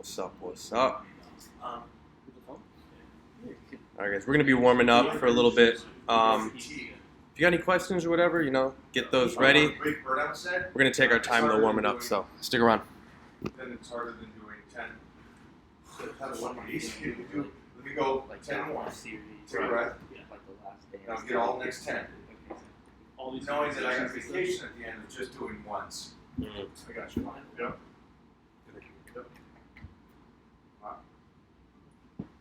What's up? What's up? All right, guys, we're gonna be warming up for a little bit. If you got any questions or whatever, you know, get those ready. We're gonna take our time though warming up, so stick around. Then it's harder than doing 10. So kind of one piece. Let me go like 10 more. Take a breath. Now get all the next 10. Knowing that I got vacation at the end of just doing once. I got you. Yep.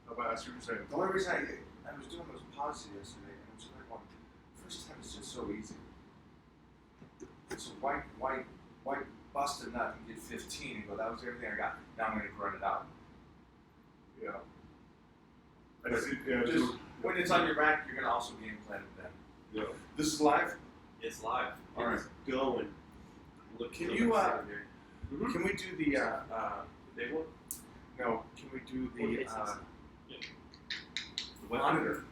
How about ask you what you're saying? The only reason I was doing those pauses yesterday, and I was like, well, first time is just so easy. It's a white busted nut and get 15 and go, that was everything I got. Now I'm going to grunt it out. Yeah. Just when it's on your back, you're going to also game plan it then. Yeah. This is live? It's live. All right. Go and look. Can you, can we do the, big one? no, can we do the, The monitor?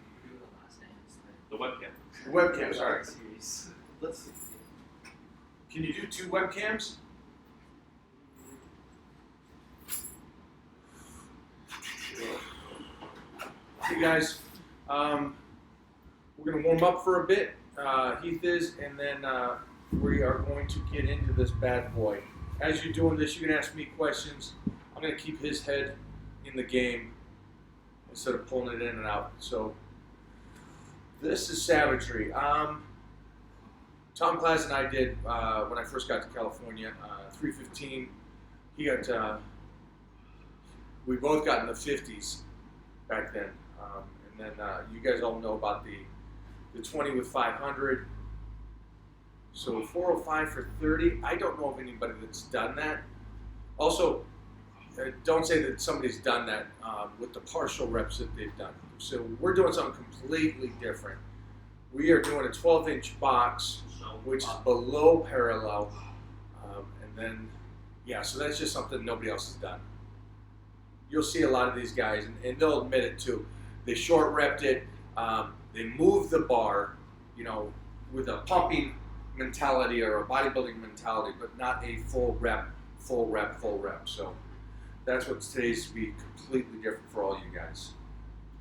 The webcam. The webcam, sorry. Let's see. Can you do 2 webcams? Hey guys, we're going to warm up for a bit. Heath is, and then we are going to get into this bad boy. As you're doing this, you can ask me questions. I'm going to keep his head in the game instead of pulling it in and out. So this is savagery. Tom Class and I did when I first got to California, 315. He got, we both got in the 50s back then. And then you guys all know about the 20 with 500. So 405 for 30. I don't know of anybody that's done that. Also, don't say that somebody's done that with the partial reps that they've done. So we're doing something completely different. We are doing a 12-inch box, which is below parallel. And then, yeah, so that's just something nobody else has done. You'll see a lot of these guys, and they'll admit it too. They short repped it. They moved the bar, you know, with a pumping mentality or a bodybuilding mentality, but not a full rep. So that's what today's to be completely different for all you guys.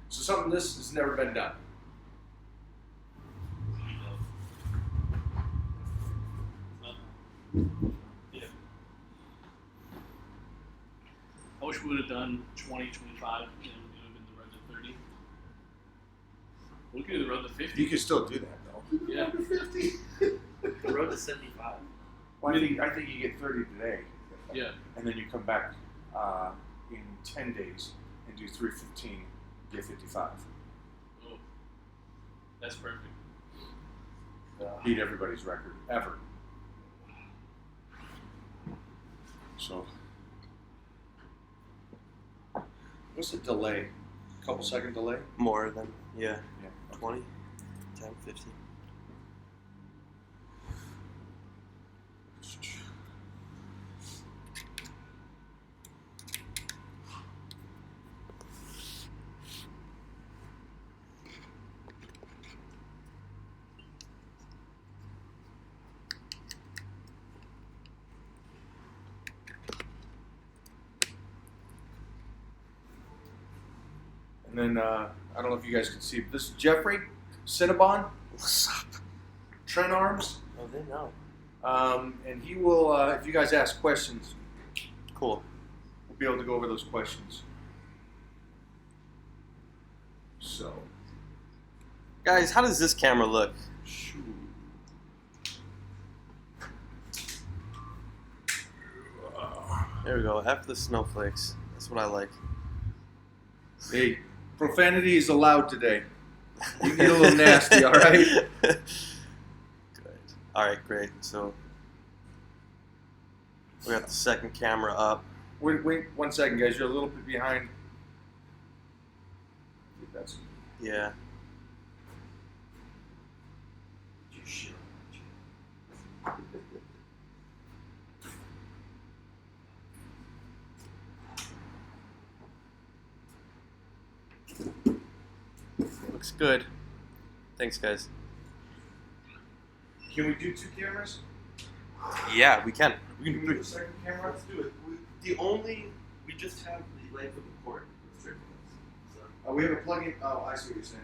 So something this has never been done. Yeah. I wish we would have done 20, 25, and it would have been the road to 30. We could do the road to 50. You can still do that though. Yeah. 50. The road to 75. Well, I think you get 30 today. Yeah. And then you come back in 10 days and do 315, get 55. Oh, that's perfect. Beat everybody's record ever. So, what's the delay? A couple second delay? More than, yeah, Yeah. 20, 10, 15. And then, I don't know if you guys can see, but this is Jeffrey Cinnabon. What's up? Trent Arms. Oh, they know. And he will, if you guys ask questions, Cool. we'll be able to go over those questions. So, Guys, how does this camera look? shoot. There we go. F the snowflakes. That's what I like. Hey, profanity is allowed today. You get a little nasty, all right? Good. All right, great. So we got the second camera up. Wait 1 second, guys. You're a little bit behind. That's Yeah. Looks good. Thanks, guys. Can we do 2 cameras? Yeah, we can. We can do the second camera. Let's do it. The only We just have the length of the cord restricting us. So Oh, we have a plug-in. Oh, I see what you're saying.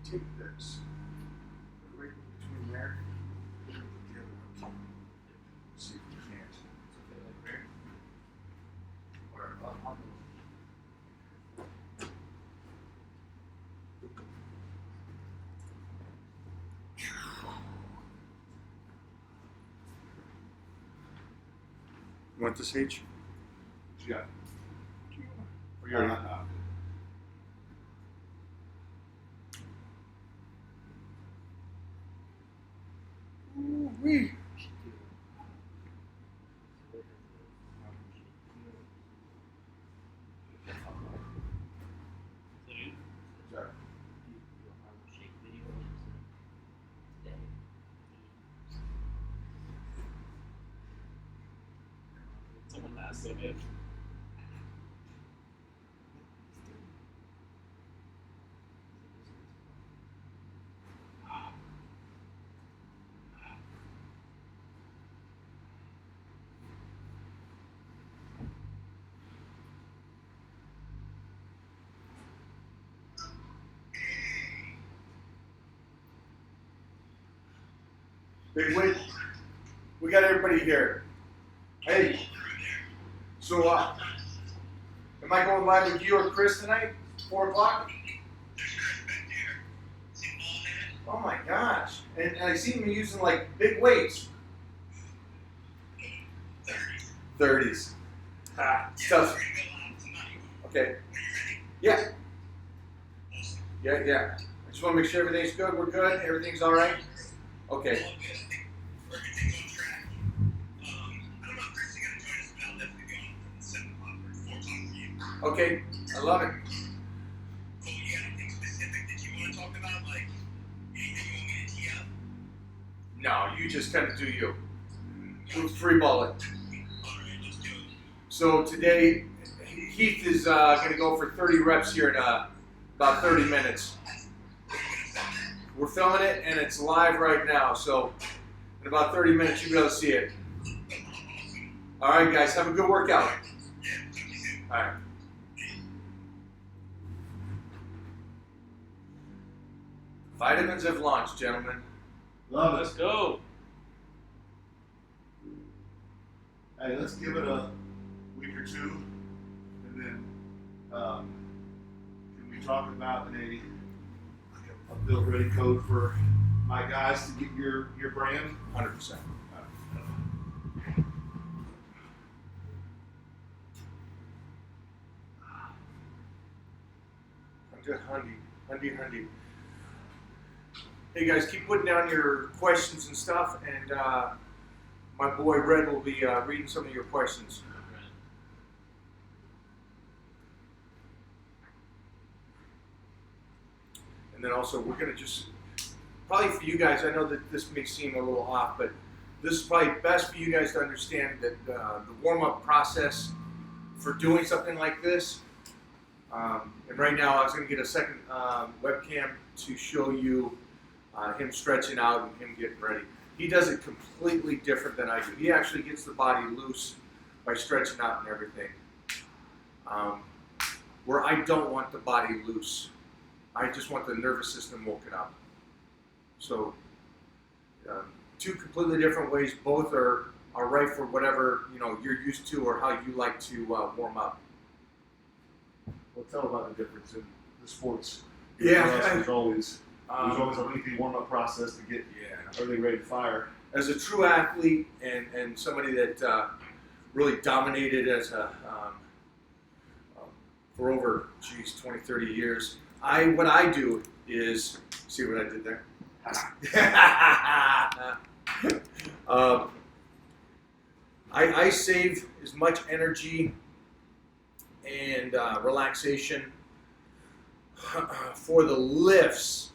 Take this right between there and the other one. See if you can't. Or on You want this H? Yeah. Or you're Ooh-wee. So you, Sorry. someone asked them if Big wait. We got everybody here. Hey. So, am I going live with you or Chris tonight? 4 o'clock? Oh my gosh. And I see him using like big weights. 30s. Ah, stuff. Okay. Yeah. Yeah. I just want to make sure everything's good. We're good. Everything's all right. Okay. Okay, I love it. No, you just kind of do you. Free ball it. So today, Heath is going to go for 30 reps here in about 30 minutes. We're filming it and it's live right now, so in about 30 minutes you'll be able to see it. All right, guys, have a good workout. All right. Vitamins have launched, gentlemen. Love let's it. go. Hey, let's give it a week or two, and then can we talk about a build-ready code for my guys to get your brand? 100%. Hundy. Hey guys, keep putting down your questions and stuff, and my boy Red will be reading some of your questions. And then also, we're going to just, probably for you guys, I know that this may seem a little off, but this is probably best for you guys to understand that the warm-up process for doing something like this. And right now, I was going to get a second webcam to show you him stretching out and him getting ready. He does it completely different than I do. He actually gets the body loose by stretching out and everything. Where I don't want the body loose. I just want the nervous system woken up. So, two completely different ways. Both are right for whatever you're used to or how you like to warm up. Well, tell about the difference in the sports. Yeah. For us, there's always a lengthy warm-up process to get everything ready to fire. As a true athlete and somebody that really dominated as a for over 20, 30 years, what I do is, see what I did there? I save as much energy and relaxation. For the lifts,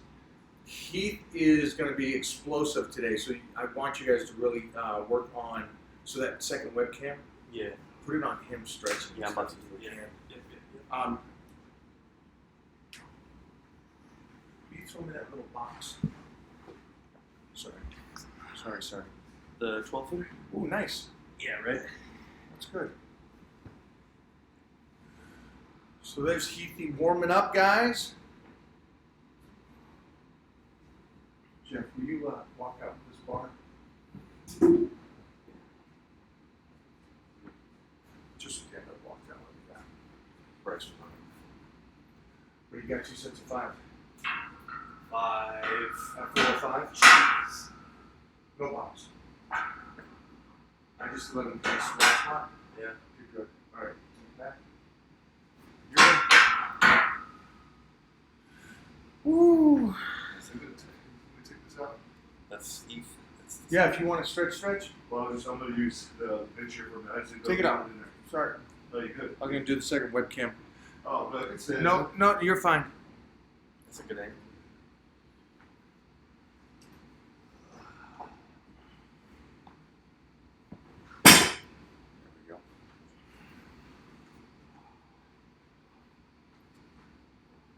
Heath is going to be explosive today, so I want you guys to really work on. So that second webcam, Yeah. put it on him stretching. Yeah, I'm about to do it. Yeah. Yeah. Will you throw me that little box? Sorry. The 12 footer? Ooh, nice. Yeah, right. That's good. So there's Heathy warming up, guys. Jeff, will you walk out with this bar? Just stand up, walk down like that. Bryce was on it. What do you got? 2 sets of 5? 5. 4 or 5? No box. I just let him take a small spot. Yeah. You're good. All right. Take it back. You're in. Woo. So let me take this out. That's Heath. Yeah, if you want to stretch. Well, I'm going to use the venture for a minute. Take it out. Sorry. No, you good. I'm going to do the second webcam. Oh, but it says. No, you're fine. That's a good angle. There we go.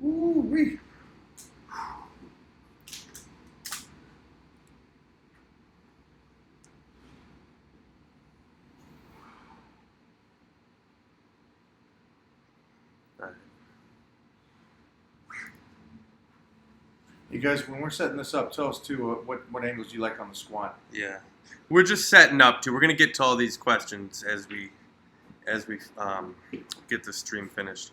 Woo-wee. You guys, when we're setting this up, tell us too what angles you like on the squat. Yeah, we're just setting up to. We're gonna get to all these questions as we get the stream finished.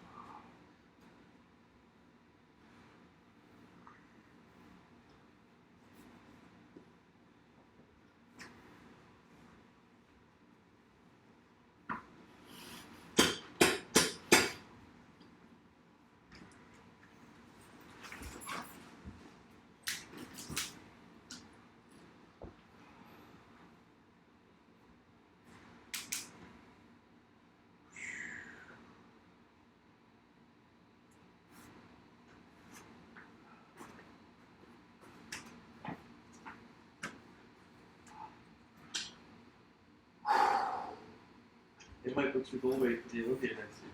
It might put your goal weight to the Olympiad next year.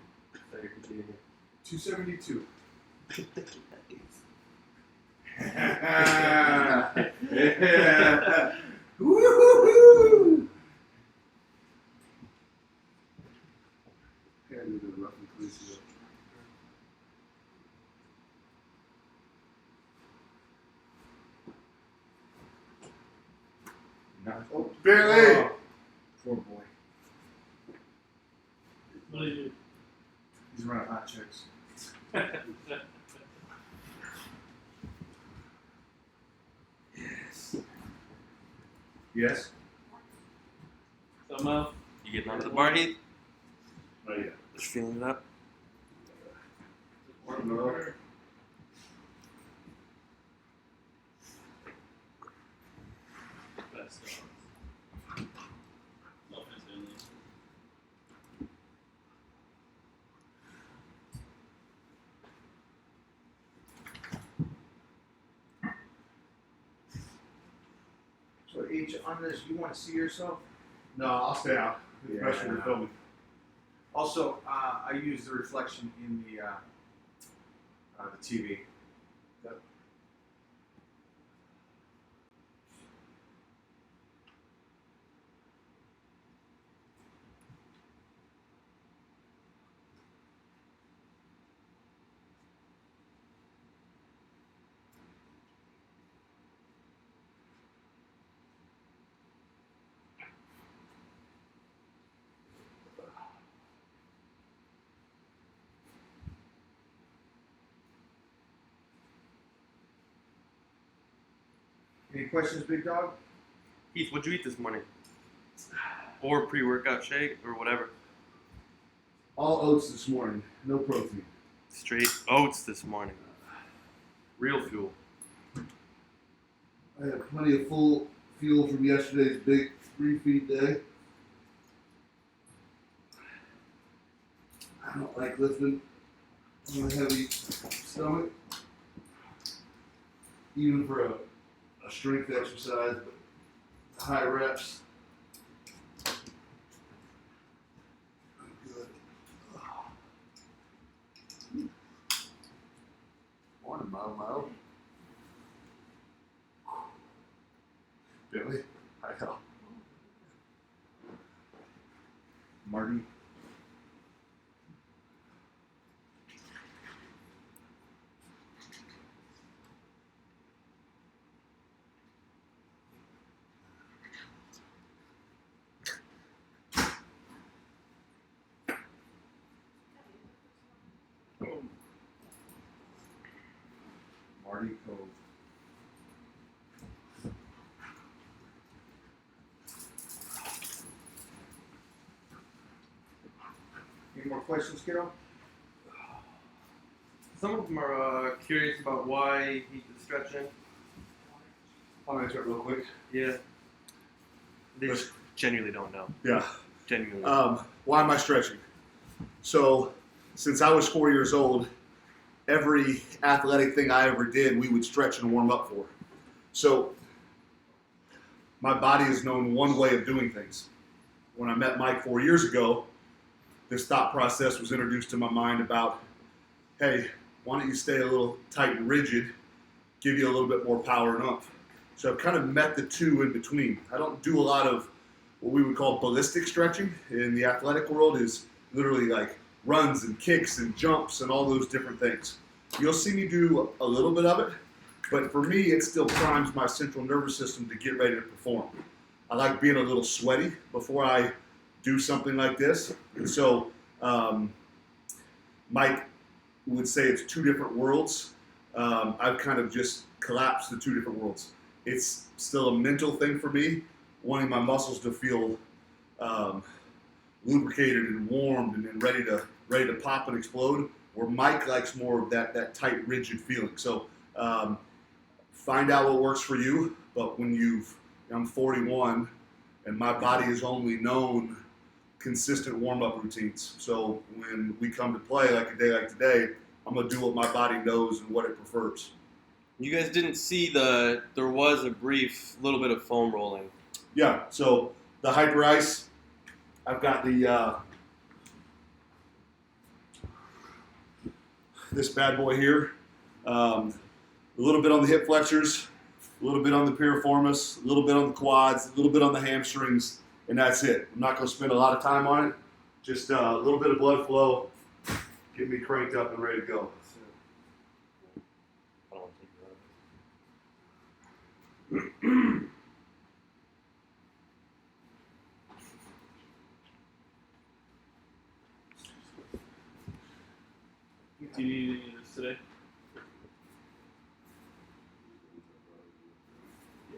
That you're competing in. 272. Yeah. Woo-hoo-hoo! Yeah, I did a roughly clean seal. Oh, Barely. oh, poor boy. What do you do? He's running hot chicks. Yes. Yes. Somehow. You getting onto the bar, Heath? Not yet. Just feeling it up. Order. Best dogs. No offense, Emily. So H, on this, you want to see yourself? No, I'll stay out. Yeah. Especially with filming. Also, I use the reflection in the TV. Yep. Any questions, big dog? Heath, what'd you eat this morning? Or pre-workout shake or whatever. All oats this morning. No protein. Straight oats this morning. Real fuel. I had plenty of full fuel from yesterday's big 3 feed day. I don't like lifting on a heavy stomach, even for a strength exercise, but high reps. Good. Morning, Mo. Billy, hi, Hal. Martin. Marty Cove. Any more questions, kiddo? Some of them are curious about why he did stretching. I'll answer it real quick. Yeah. They just genuinely don't know. Yeah. Genuinely. Why am I stretching? So, since I was 4 years old, every athletic thing I ever did, we would stretch and warm up for. So, my body has known one way of doing things. When I met Mike 4 years ago, this thought process was introduced to my mind about, hey, why don't you stay a little tight and rigid, give you a little bit more power and oomph. So I've kind of met the two in between. I don't do a lot of what we would call ballistic stretching in the athletic world, is literally like runs and kicks and jumps and all those different things. You'll see me do a little bit of it, but for me, it still primes my central nervous system to get ready to perform. I like being a little sweaty before I do something like this. And so Mike would say it's two different worlds. I've kind of just collapsed the two different worlds. It's still a mental thing for me, wanting my muscles to feel lubricated and warmed and ready to pop and explode, where Mike likes more of that tight, rigid feeling. So find out what works for you, but I'm 41, and my body has only known consistent warm-up routines. So when we come to play like a day like today, I'm going to do what my body knows and what it prefers. You guys didn't see there was a brief little bit of foam rolling. Yeah, so the Hyper Ice, I've got this bad boy here. A little bit on the hip flexors, a little bit on the piriformis, a little bit on the quads, a little bit on the hamstrings, and that's it. I'm not going to spend a lot of time on it. Just a little bit of blood flow, get me cranked up and ready to go. I don't want to take that. Do you need any of this today?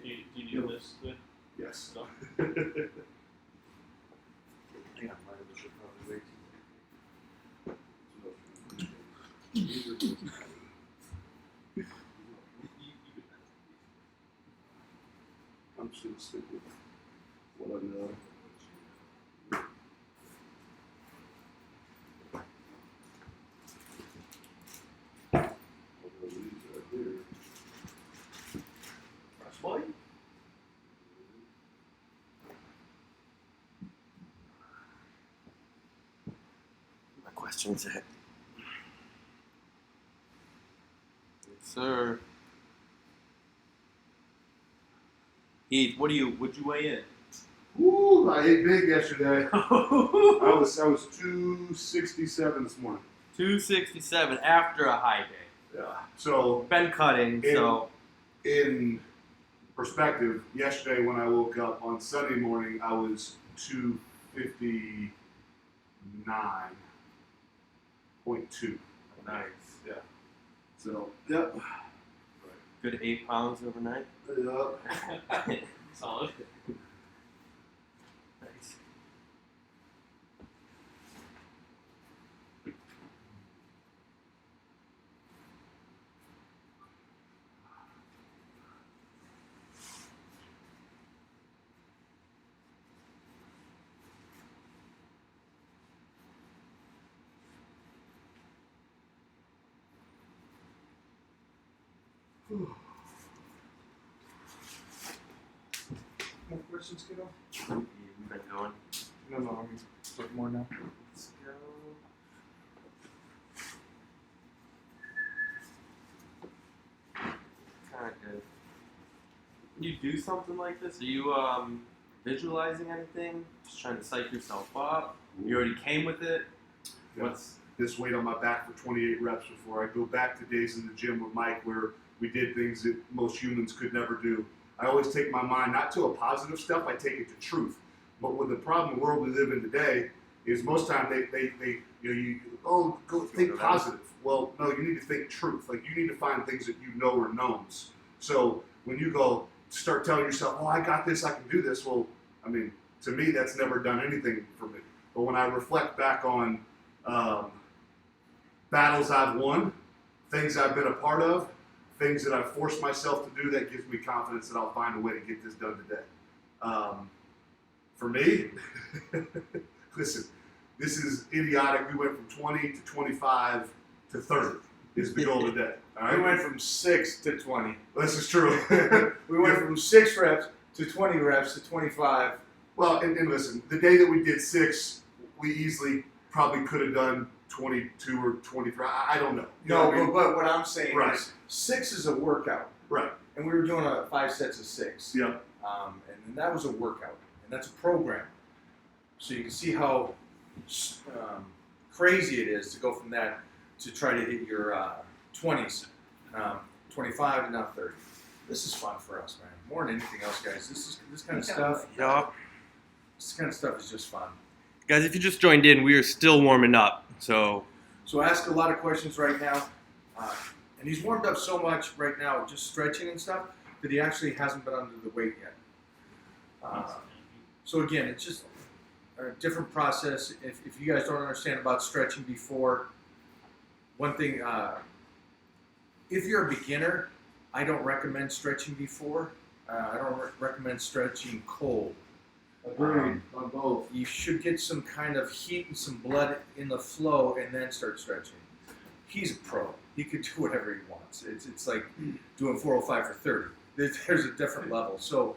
Do you need this today? Yes. No? I'm just going to stick with what I know. My question's it. Yes, sir. Heath, would you weigh in? Woo! I ate big yesterday. I was 267 this morning. 267 after a high day. Yeah. So Been cutting, so in perspective, yesterday when I woke up on Sunday morning, I was 259.2. nice. Yeah. So yep. Good 8 pounds overnight. Yep. Solid. Nice. More questions, kiddo? You've been going. No, I mean, put more now. Let's go. Kind of. When you do something like this, are you visualizing anything? Just trying to psych yourself up? You already came with it? What's This weight on my back for 28 reps before I go back to days in the gym with Mike where we did things that most humans could never do. I always take my mind not to a positive stuff, I take it to truth. But with the problem the world we live in today is most time go think positive. Well, no, you need to think truth. Like you need to find things that you know are knowns. So when you go start telling yourself, oh, I got this, I can do this. Well, I mean, to me, that's never done anything for me. But when I reflect back on battles I've won, things I've been a part of, things that I've forced myself to do, that gives me confidence that I'll find a way to get this done today. For me, listen, this is idiotic. We went from 20 to 25 to 30 is the goal today. All right? We went from 6 to 20. This is true. We went from 6 reps to 20 reps to 25. Well, and listen, the day that we did 6, we easily probably could have done 22 or 23. I don't know. You know No, what I mean? but what I'm saying Right. is 6 is a workout. Right. And we were doing 5 sets of 6. Yeah. And that was a workout. And that's a program. So you can see how crazy it is to go from that to try to hit your 20s, 25, and now 30. This is fun for us, man. More than anything else, guys. This kind of stuff. Yup. This kind of stuff is just fun. Guys, if you just joined in, we are still warming up. So ask a lot of questions right now. And he's warmed up so much right now, just stretching and stuff, that he actually hasn't been under the weight yet. So again, it's just a different process. If you guys don't understand about stretching before, one thing, if you're a beginner, I don't recommend stretching before. I don't recommend stretching cold. Agreed on both. You should get some kind of heat and some blood in the flow and then start stretching. He's a pro. He could do whatever he wants. It's like doing 405 for 30. There's a different level. So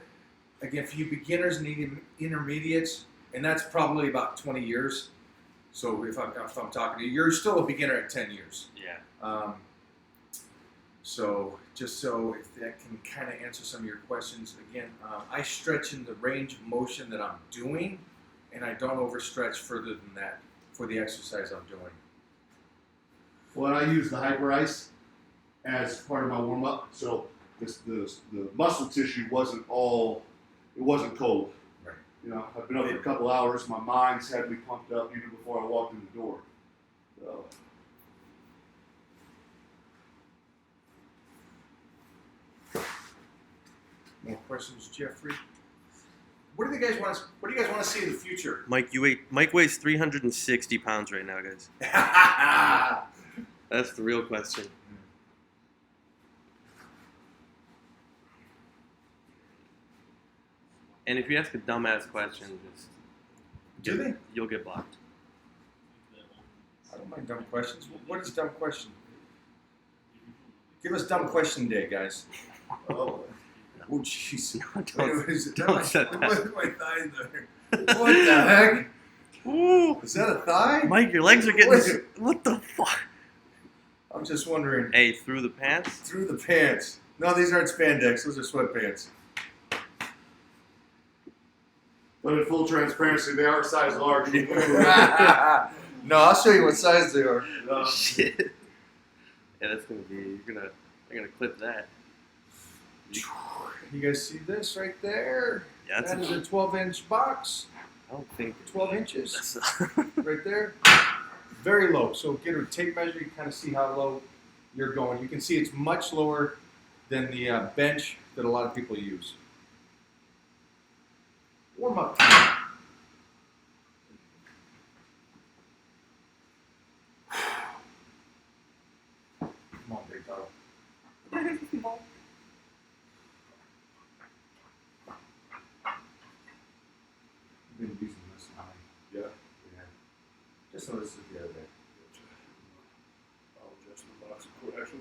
again, for you beginners and intermediates, and that's probably about 20 years. So if I'm talking to you, you're still a beginner at 10 years. yeah. So just so if that can kind of answer some of your questions, again, I stretch in the range of motion that I'm doing, and I don't overstretch further than that for the exercise I'm doing. Well, I use the hyper ice as part of my warm up, so the muscle tissue wasn't cold. Right. You know, I've been up for a couple hours. My mind's had me pumped up even before I walked in the door. So. More questions, Jeffrey? What do you guys want to see in the future? Mike weighs 360 pounds right now, guys. That's the real question. And if you ask a dumbass question, you'll get blocked. I don't mind dumb questions. What is dumb question? Give us dumb question day, guys. Oh. Oh, jeez. Don't set that. Look at my thigh there. What the heck? Ooh, Is that a thigh? Mike, your legs are getting. What the fuck? I'm just wondering. Hey, through the pants? Through the pants. No, these aren't spandex. Those are sweatpants. But in full transparency, they are size large. No, I'll show you what size they are. Shit. Yeah, that's gonna be. You're gonna clip that. You guys see this right there? Yeah, That is a 12-inch box. I don't think 12 inches that's. right there. Very low. So get a tape measure. You kind of see how low you're going. You can see it's much lower than the bench that a lot of people use. Warm up. Come on, big dog. I've been using this now. Yeah. Yeah. Just noticed it the other day. I'll adjust the box of correction.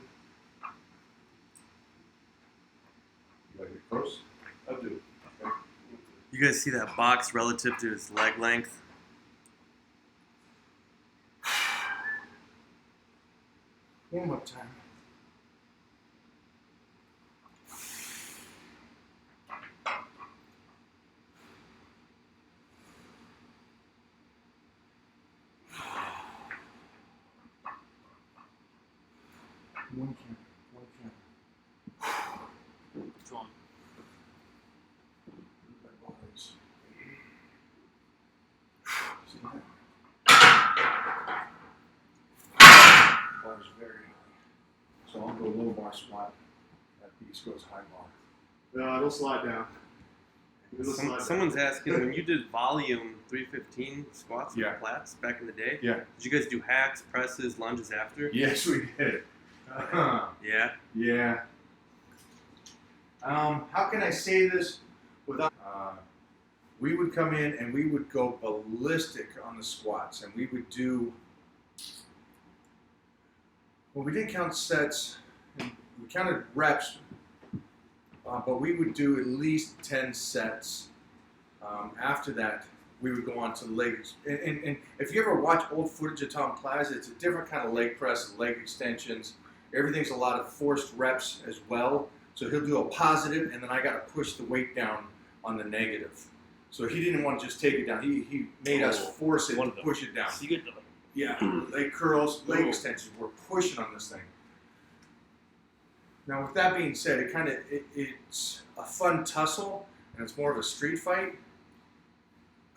You guys see that box relative to his leg length? Warm up time. One count. It's on. See that? Bar's very high. So I'll go low bar squat. That piece goes high bar. No, it'll slide down. It'll slide down. Someone's asking, when you did volume 315 squats Yeah. and plats back in the day, Yeah. did you guys do hacks, presses, lunges after? Yes, we did. Yeah. Yeah. How can I say this without? We would come in and we would go ballistic on the squats, and we would do. Well, we didn't count sets. We counted reps, but we would do at least 10 sets. After that, we would go on to the legs. And if you ever watch old footage of Tom Plaza, it's a different kind of leg press, leg extensions. Everything's a lot of forced reps as well. So he'll do a positive, and then I got to push the weight down on the negative. So he didn't want to just take it down. He made us force it to push it down. So you get the Yeah, leg curls, leg extensions. We're pushing on this thing. Now, with that being said, it's a fun tussle, and it's more of a street fight.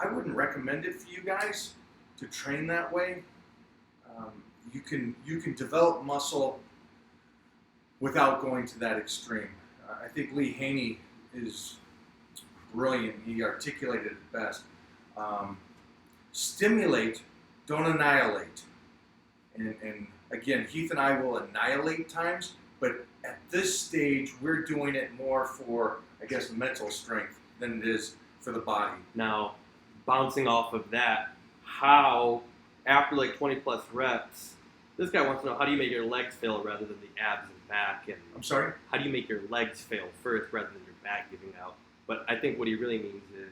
I wouldn't recommend it for you guys to train that way. You can develop muscle without going to that extreme. I think Lee Haney is brilliant. He articulated it best. Stimulate, don't annihilate. And again, Heath and I will annihilate times, but at this stage, we're doing it more for, I guess, mental strength than it is for the body. Now, bouncing off of that, how, after like 20 plus reps, this guy wants to know, how do you make your legs fail rather than the abs and back? And I'm sorry? how do you make your legs fail first rather than your back giving out? But I think what he really means is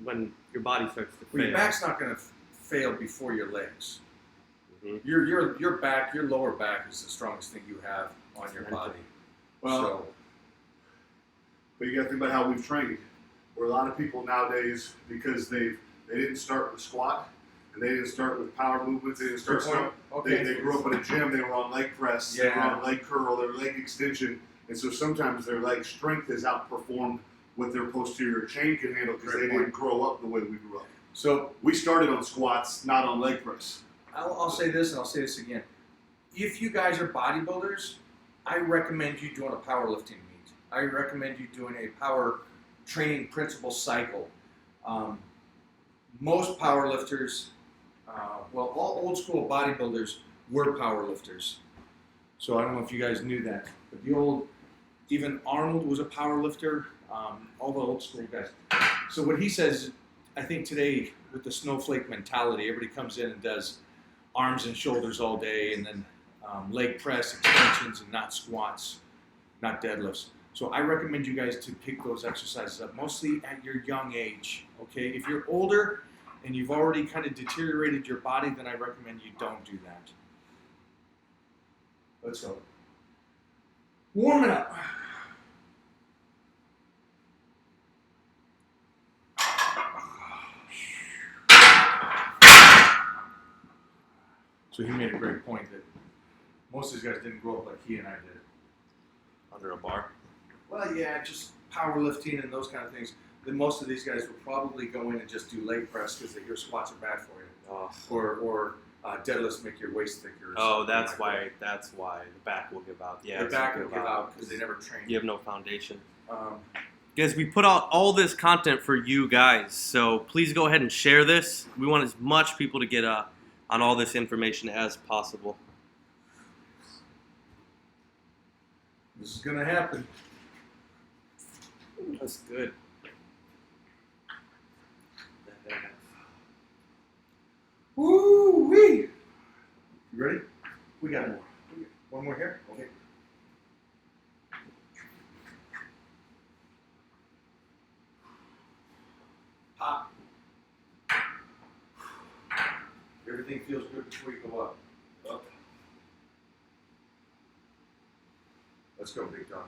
when your body starts to Well, fail. your back's not going to fail before your legs. Mhm. Your back, your lower back is the strongest thing you have on your body. Well, but you got to think about how we've trained. Where a lot of people nowadays, because they didn't start with squat, and they didn't start with power movements, they didn't start. They grew up in a gym. They were on leg press. They were on leg curl. Their leg extension, and so sometimes their leg strength is outperformed what their posterior chain can handle because they didn't grow up the way we grew up. So we started on squats, not on leg press. I'll say this, and I'll say this again. If you guys are bodybuilders, I recommend you doing a powerlifting meet. I recommend you doing a power training principle cycle. Most powerlifters, all old school bodybuilders were powerlifters. So I don't know if you guys knew that, but even Arnold was a powerlifter. All the old school guys. So what he says, I think today with the snowflake mentality, everybody comes in and does arms and shoulders all day, and then leg press, extensions, and not squats, not deadlifts. So I recommend you guys to pick those exercises up, mostly at your young age, okay? If you're older and you've already kind of deteriorated your body, then I recommend you don't do that. Let's go. Warm it up. So he made a great point that most of these guys didn't grow up like he and I did. Under a bar. Well, yeah, just powerlifting and those kind of things. Then most of these guys will probably go in and just do leg press because your squats are bad for you, or deadlifts make your waist thicker. Oh, that's why. That's why the back will give out. Yeah, the back will give out because they never trained. You have no foundation. Um, Guys, we put out all this content for you guys, so please go ahead and share this. We want as much people to get on all this information as possible. This is gonna happen. That's good. Woo-wee! You ready? We got more. One more here? Okay. Everything feels good before you go up. Up. Let's go, Big Don.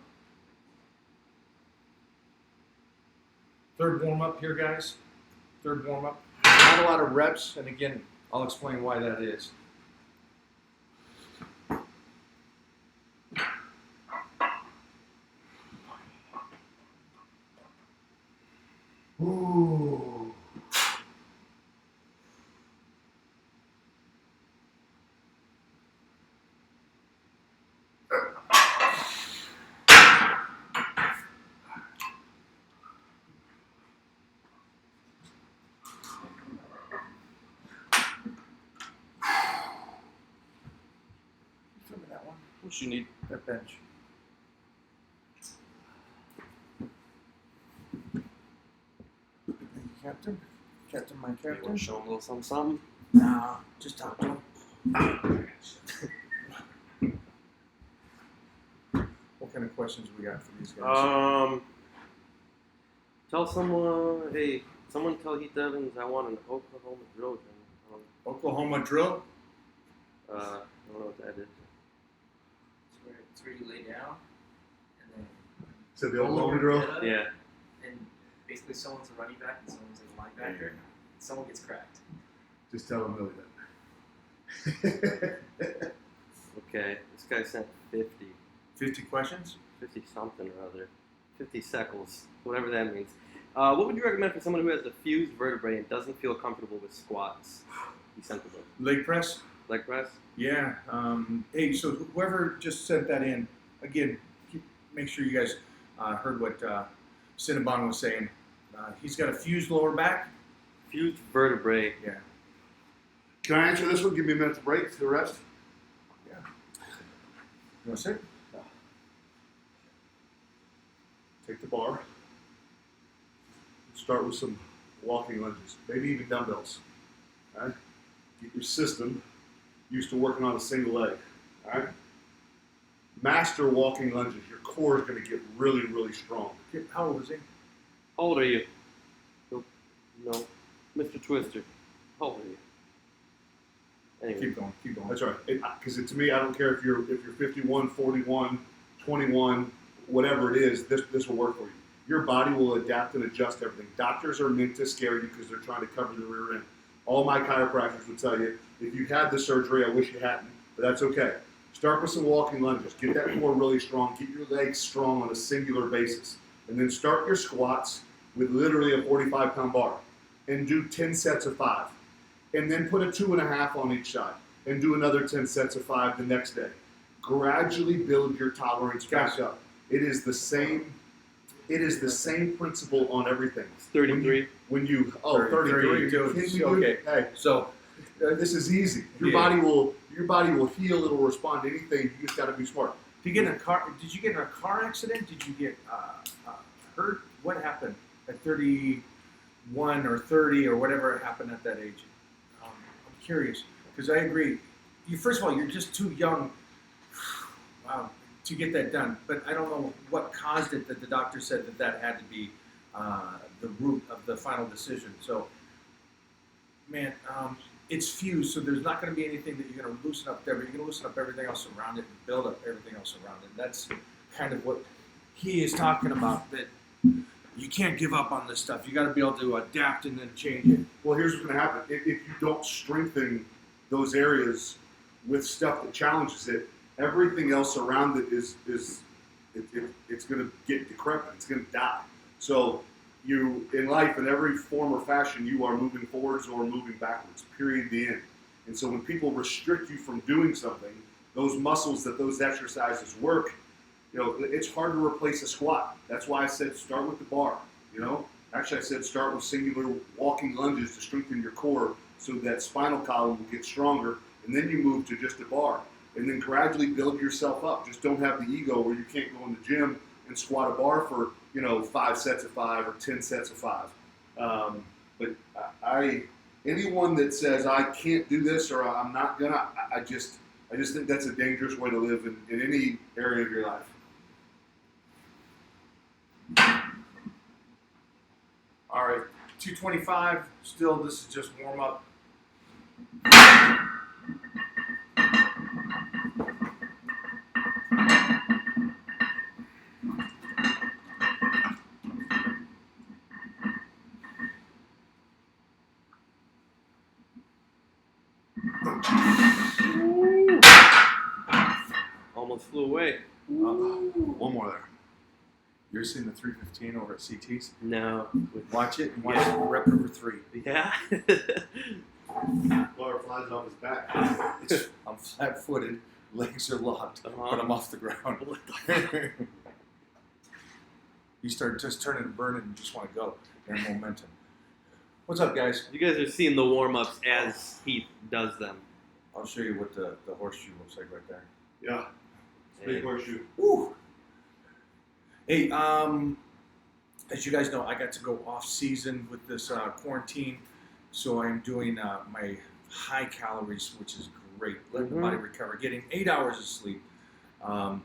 Third warm up here, guys. Third warm up. Not a lot of reps, and again, I'll explain why that is. Ooh. Give me that one. What you need? That bench. Captain? Captain, my You captain? want to show him a little something? Nah, just talk to him. What kind of questions we got for these guys? Tell someone, hey, someone tell Heath Evans I want an Oklahoma drill. Oklahoma drill? I don't know what that is. It's where you lay down, and then So the roll old over, drill. get up, Yeah. and basically someone's a running back and someone's a linebacker. Someone gets cracked. Just tell him Millie that. Okay. This guy sent 50. 50 questions? 50 something or other. 50 shekels. Whatever that means. What would you recommend for someone who has a fused vertebrae and doesn't feel comfortable with squats? He sent the book. Leg press? Leg press? Yeah. Hey, so whoever just sent that in, again, make sure you guys heard what Cinnabon was saying. He's got a fused lower back. Fused vertebrae. Yeah. Can I answer this one? Give me a minute to break to the rest. You want to sit? Take the bar. Start with some walking lunges, maybe even dumbbells. All right? Get your system used to working on a single leg. All right? Master walking lunges. Your core is going to get really, really strong. How old is he? How old are you? No. Mr. Twister. How old are you? Anyway. Keep going, keep going. That's right. Because to me, I don't care if you're 51, 41, 21, whatever it is. This will work for you. Your body will adapt and adjust everything. Doctors are meant to scare you because they're trying to cover the rear end. All my chiropractors would tell you, if you had the surgery, I wish you hadn't, but that's okay. Start with some walking lunges. Get that core really strong. Get your legs strong on a singular basis. And then start your squats with literally a 45-pound bar. And do 10 sets of 5. And then put a 2.5 on each side. And do another 10 sets of 5 the next day. Gradually build your tolerance back up. It is the same principle on everything. It's 33. When you 33. Okay. Hey, So this is easy. Your body will heal. It'll respond to anything. You just got to be smart. Did you get in a car accident? Did you get hurt? What happened at 31 or 30 or whatever happened at that age? I'm curious because I agree. First of all, you're just too young to get that done. But I don't know what caused it that the doctor said that had to be the root of the final decision. So, man, it's fused, so there's not going to be anything that you're going to loosen up there, but you're going to loosen up everything else around it and build up everything else around it. That's kind of what he is talking about, that you can't give up on this stuff. You got to be able to adapt and then change it. Well, here's what's going to happen. If you don't strengthen those areas with stuff that challenges it, everything else around it it's going to get decrepit. It's going to die. So you, in life, in every form or fashion, you are moving forwards or moving backwards, period, the end. And so when people restrict you from doing something, those muscles that those exercises work, it's hard to replace a squat. That's why I said start with the bar, Actually, I said start with singular walking lunges to strengthen your core so that spinal column will get stronger, and then you move to just a bar. And then gradually build yourself up. Just don't have the ego where you can't go in the gym and squat a bar for 5 sets of 5 or 10 sets of 5. But anyone that says I can't do this or I'm not gonna, I just think that's a dangerous way to live in any area of your life. All right, 225. Still, this is just warm up. Almost flew away. One more there. You're seeing the 315 over at CT's? No. Watch it and watch rep number 3. Yeah. Butterflies off his back. I'm flat-footed, legs are locked, but I'm off the ground. What the You start just turning and burning and just want to go. And momentum. What's up, guys? You guys are seeing the warm-ups as Heath does them. I'll show you what the horseshoe looks like right there. Yeah. Big horseshoe. Woo! Hey, as you guys know, I got to go off season with this quarantine, so I'm doing my high calories, which is great. Letting the body recover, getting 8 hours of sleep. And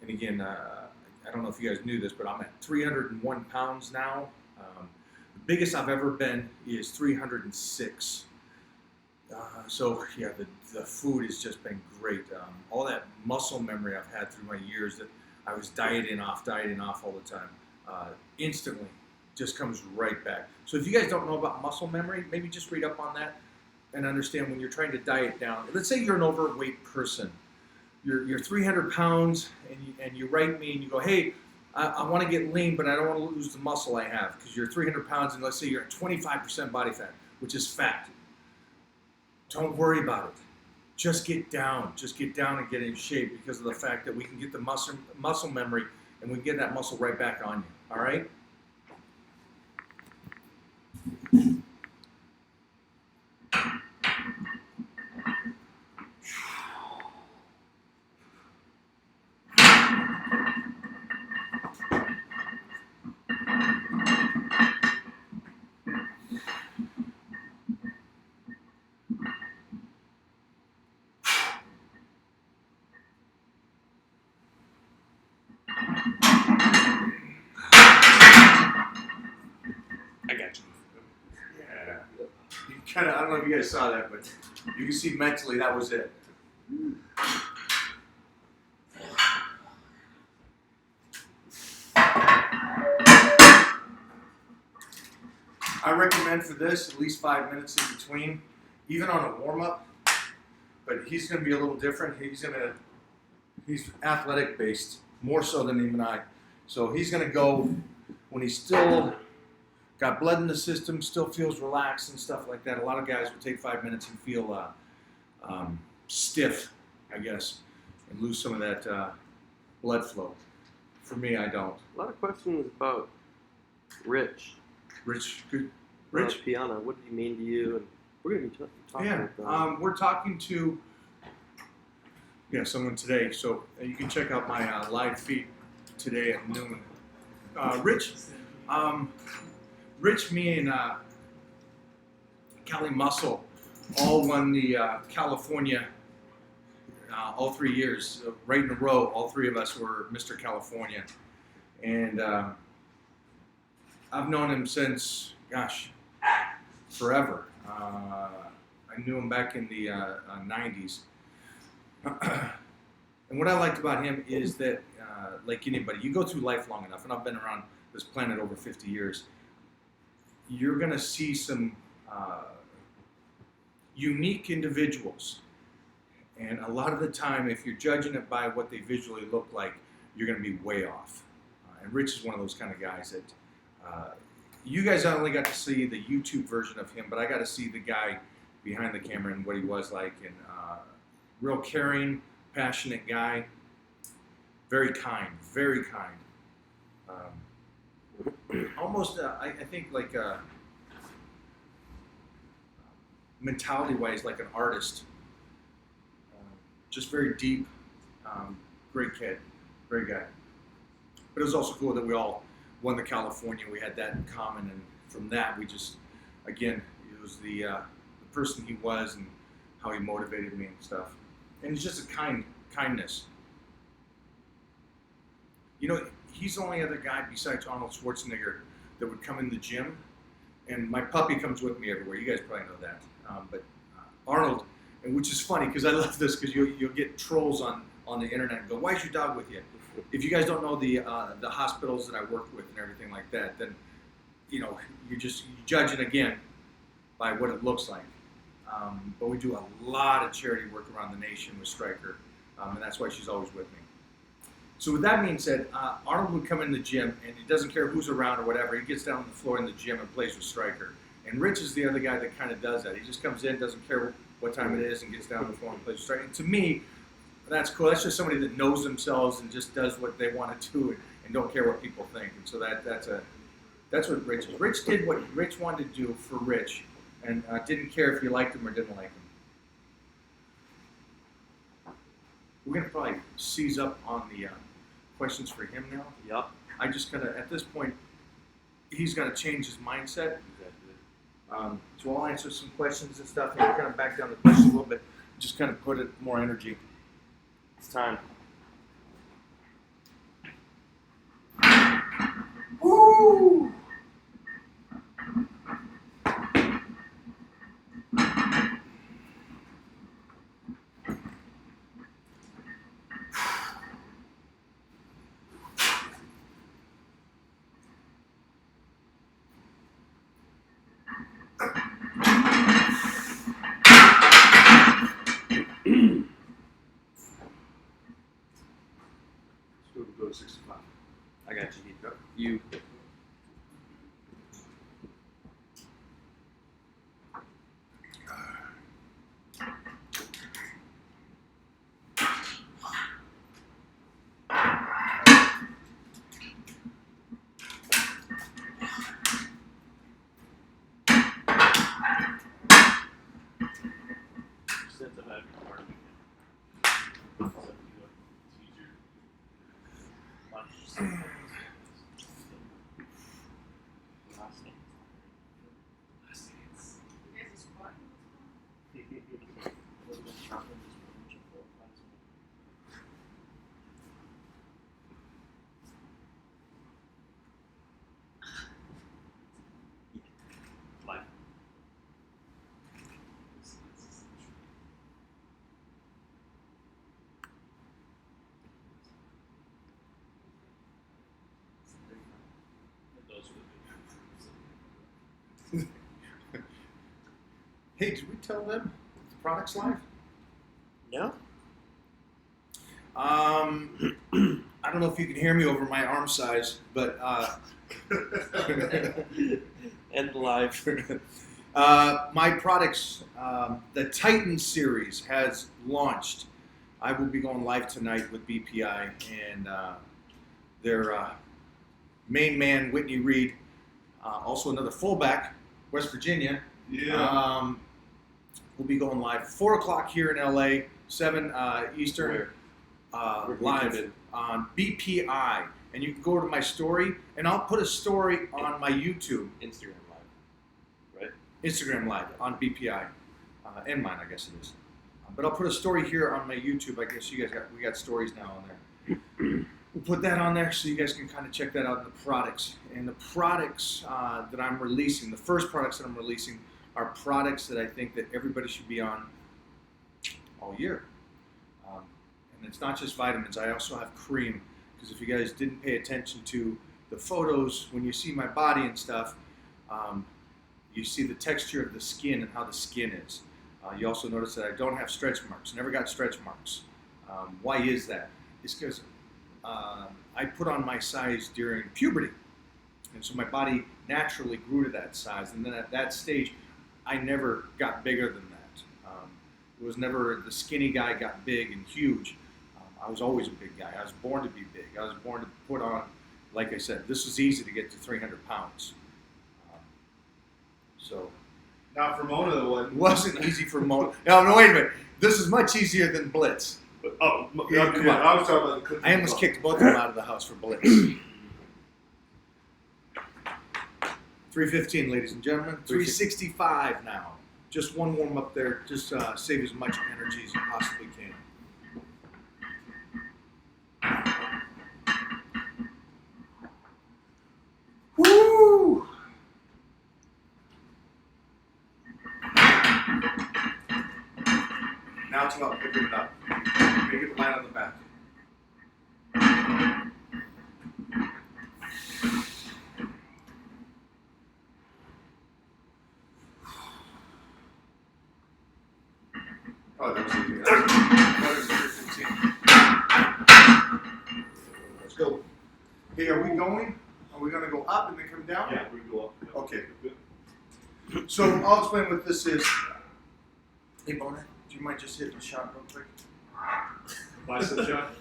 again, I don't know if you guys knew this, but I'm at 301 pounds now. The biggest I've ever been is 306. So yeah, the food has just been great. All that muscle memory I've had through my years that I was dieting off all the time, instantly just comes right back. So if you guys don't know about muscle memory, maybe just read up on that and understand when you're trying to diet down. Let's say you're an overweight person. You're 300 pounds and you write me and you go, hey, I want to get lean, but I don't want to lose the muscle I have, because you're 300 pounds and let's say you're at 25% body fat, which is fat. Don't worry about it. Just get down. Just get down and get in shape, because of the fact that we can get the muscle memory and we can get that muscle right back on you. All right? I got you. Yeah. You kind of, I don't know if you guys saw that, but you can see mentally that was it. I recommend for this at least 5 minutes in between, even on a warm-up. But he's going to be a little different. He's athletic based, more so than even I. So he's going to go when he's still got blood in the system, still feels relaxed and stuff like that. A lot of guys will take 5 minutes and feel stiff, I guess, and lose some of that blood flow. For me, I don't. A lot of questions about Rich. Rich, good. Rich? Piana, what did he mean to you? And we're going to be talking Yeah, about that. we're talking to someone today. So you can check out my live feed today at noon. Rich, me and Cali Muscle all won the California all 3 years, right in a row. All three of us were Mr. California. And I've known him since, gosh, forever. I knew him back in the 90s. And what I liked about him is that, like anybody, you go through life long enough, and I've been around this planet over 50 years, you're going to see some unique individuals. And a lot of the time, if you're judging it by what they visually look like, you're going to be way off. And Rich is one of those kind of guys that you guys only got to see the YouTube version of him, but I got to see the guy behind the camera and what he was like. And real caring, passionate guy, very kind, very kind. Almost, I think, like mentality-wise, like an artist. Just very deep, great kid, great guy. But it was also cool that we all won the California. We had that in common, and from that, we just, again, it was the person he was and how he motivated me and stuff. And it's just a kindness. You know, he's the only other guy besides Arnold Schwarzenegger that would come in the gym, and my puppy comes with me everywhere. You guys probably know that. But Arnold, and which is funny because I love this because you'll get trolls on the internet and go, "Why is your dog with you?" If you guys don't know the hospitals that I work with and everything like that, then you're judging again by what it looks like. But we do a lot of charity work around the nation with Stryker, and that's why she's always with me. So with that being said, Arnold would come in the gym, and he doesn't care who's around or whatever. He gets down on the floor in the gym and plays with Stryker. And Rich is the other guy that kind of does that. He just comes in, doesn't care what time it is, and gets down on the floor and plays with Stryker. And to me, that's cool. That's just somebody that knows themselves and just does what they want to do and don't care what people think. And so that's what Rich is. Rich did what Rich wanted to do for Rich, and didn't care if you liked him or didn't like him. We're going to probably seize up on the questions for him now. Yep. I just gotta, at this point, he's got to change his mindset. So I'll answer some questions and stuff, and we're kind of back down the question a little bit, just kind of put it more energy. It's time. Woo! Go to 65. I got you, Heath. You. Sense of having a heart. Hey, did we tell them the product's live? No. I don't know if you can hear me over my arm size, but And live. my products, the Titan series has launched. I will be going live tonight with BPI and their main man, Whitney Reed, also another fullback, West Virginia. Yeah. We'll be going live 4 o'clock here in LA, 7 Eastern, live on BPI. And you can go to my story, and I'll put a story on my YouTube. Instagram live. Right? Instagram live on BPI, and mine, I guess it is. But I'll put a story here on my YouTube. I guess we got stories now on there. We'll put that on there so you guys can kind of check that out in the products. And the products that I'm releasing, the first products that I'm releasing, are products that I think that everybody should be on all year. And it's not just vitamins. I also have cream, because if you guys didn't pay attention to the photos, when you see my body and stuff, you see the texture of the skin and how the skin is. You also notice that I don't have stretch marks. Never got stretch marks. Why is that? It's because I put on my size during puberty. And so my body naturally grew to that size. And then at that stage, I never got bigger than that. It was never the skinny guy got big and huge. I was always a big guy. I was born to be big. I was born to put on, like I said, this was easy to get to 300 pounds. So Not for Mona, though. it wasn't easy for Mona. No, wait a minute. This is much easier than Blitz. Oh, Yeah, come on. I was talking about the cooking. I almost kicked both of them out of the house for Blitz. 315, ladies and gentlemen. 365 now. Just one warm up there. Just save as much energy as you possibly can. Woo! Now it's about picking it up. Make it land on the back. Oh, that was easy. That was 315. Let's go. Hey, are we going? Are we going to go up and then come down? Yeah, we go up. Okay. So I'll explain what this is. Hey, Bona, do you mind just hitting a shot real quick? Bicep shot.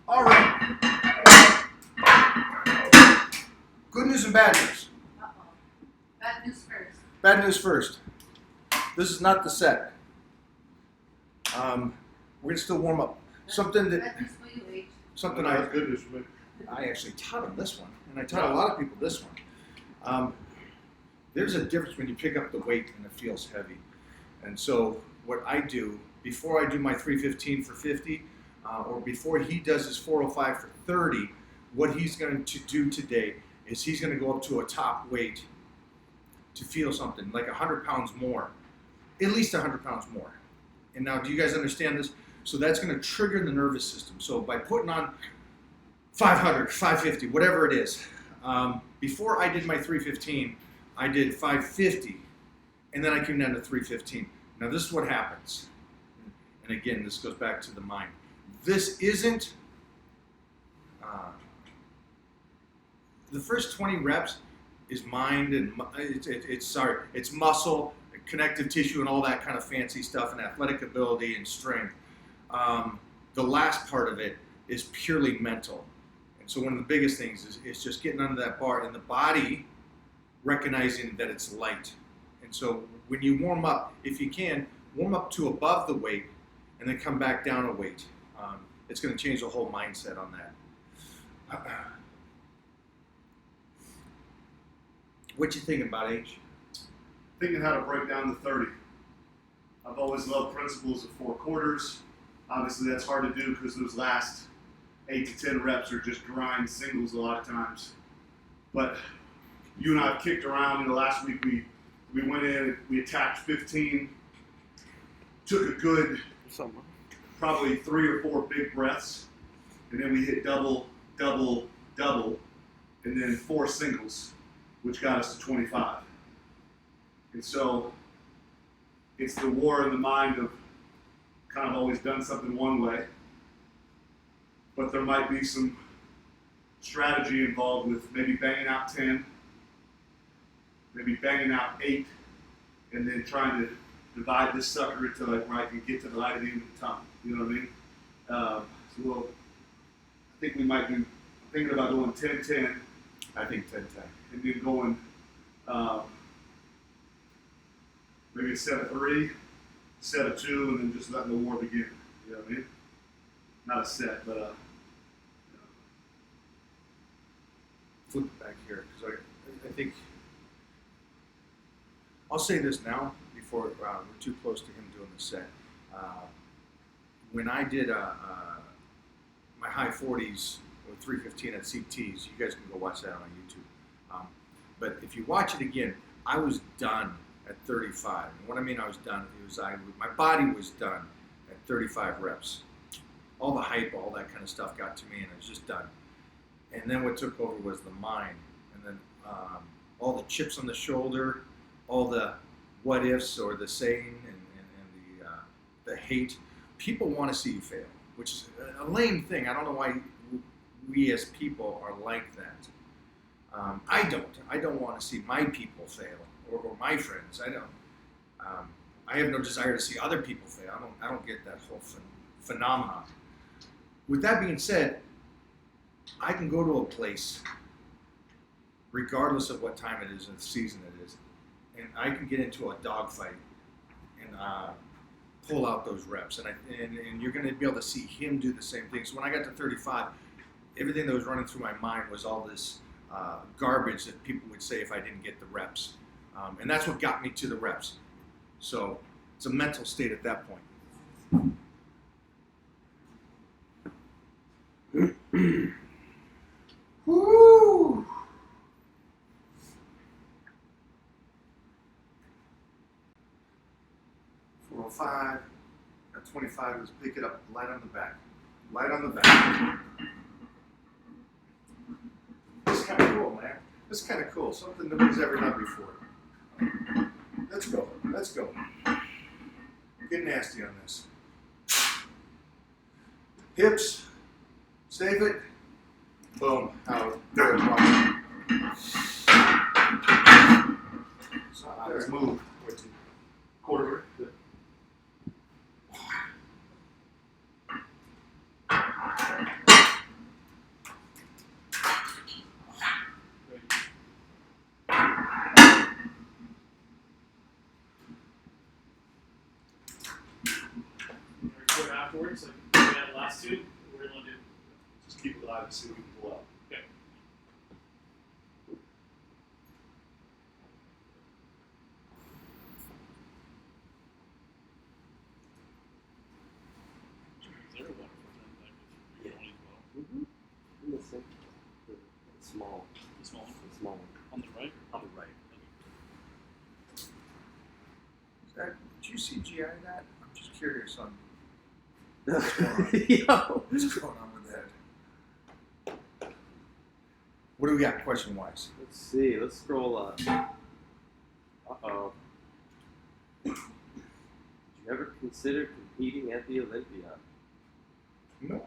All right. Good news and bad news. Uh-oh. Bad news first. Bad news first. This is not the set. We're gonna still warm up. Something that Bad news for you, H. something That's good news for me. I actually taught him this one, and I taught a lot of people this one. There's a difference when you pick up the weight and it feels heavy. And so what I do, before I do my 315 for 50, or before he does his 405 for 30, what he's going to do today is he's going to go up to a top weight to feel something, like 100 pounds more, at least 100 pounds more. And now, do you guys understand this? So that's going to trigger the nervous system. So by putting on 500, 550, whatever it is. Before I did my 315, I did 550, and then I came down to 315. Now this is what happens. And again, this goes back to the mind. This isn't, the first 20 reps is mind and it's muscle, connective tissue, and all that kind of fancy stuff, and athletic ability and strength. The last part of it is purely mental. And so one of the biggest things is just getting under that bar and the body recognizing that it's light. And so when you warm up, if you can, warm up to above the weight and then come back down a weight. It's going to change the whole mindset on that. What you thinking about, H? Thinking how to break down the 30. I've always loved principles of 4 quarters. Obviously that's hard to do because those last 8 to 10 reps are just grind singles a lot of times. But you and I have kicked around. Last week we went in, we attacked 15, took a good probably 3 or 4 big breaths, and then we hit double, double, double, and then 4 singles, which got us to 25. And so it's the war in the mind of kind of always done something one way, but there might be some strategy involved with maybe banging out 10, maybe banging out 8, and then trying to divide this sucker until like where I can get to the light at the end of the tunnel. You know what I mean? So I think we might do, I'm thinking about going 10-10. I think 10-10. And then going maybe a set of 3, set of 2, and then just letting the war begin. You know what I mean? Not a set, but Flip it back here, because I think, I'll say this now before we're too close to him doing the set. When I did my high 40s with 315 at CTs, you guys can go watch that on YouTube. But if you watch it again, I was done at 35. And what I mean I was done, my body was done at 35 reps. All the hype, all that kind of stuff got to me, and I was just done. And then what took over was the mind, and then all the chips on the shoulder, all the what ifs or the saying and the hate. People want to see you fail, which is a lame thing. I don't know why we as people are like that. I don't want to see my people fail or my friends. I don't. I have no desire to see other people fail. I don't get that whole phenomenon. With that being said, I can go to a place, regardless of what time it is and the season it is, and I can get into a dogfight and pull out those reps. And you're going to be able to see him do the same thing. So when I got to 35, everything that was running through my mind was all this garbage that people would say if I didn't get the reps. And that's what got me to the reps. So it's a mental state at that point. Woo! 5. At 25, let's pick it up light on the back. Light on the back. This is kind of cool, man. This is kind of cool. Something nobody's ever done before. Let's go. Let's go. Get nasty on this. Hips. Save it. Boom. Out. There. So let's move. Quarter. Good. Record afterwards, like we had the last two. What do you want to do? Just keep it alive and see what we can pull out. Okay. Is there a wonderful thing like with your as well? Mm-hmm. Listen. The small. The small one? The small one. On the right? On the right. Did you CGI that? I'm just curious on Yo. what's going on with that. What do we got question-wise? Let's see. Let's scroll up. Uh-oh. Did you ever consider competing at the Olympia? No.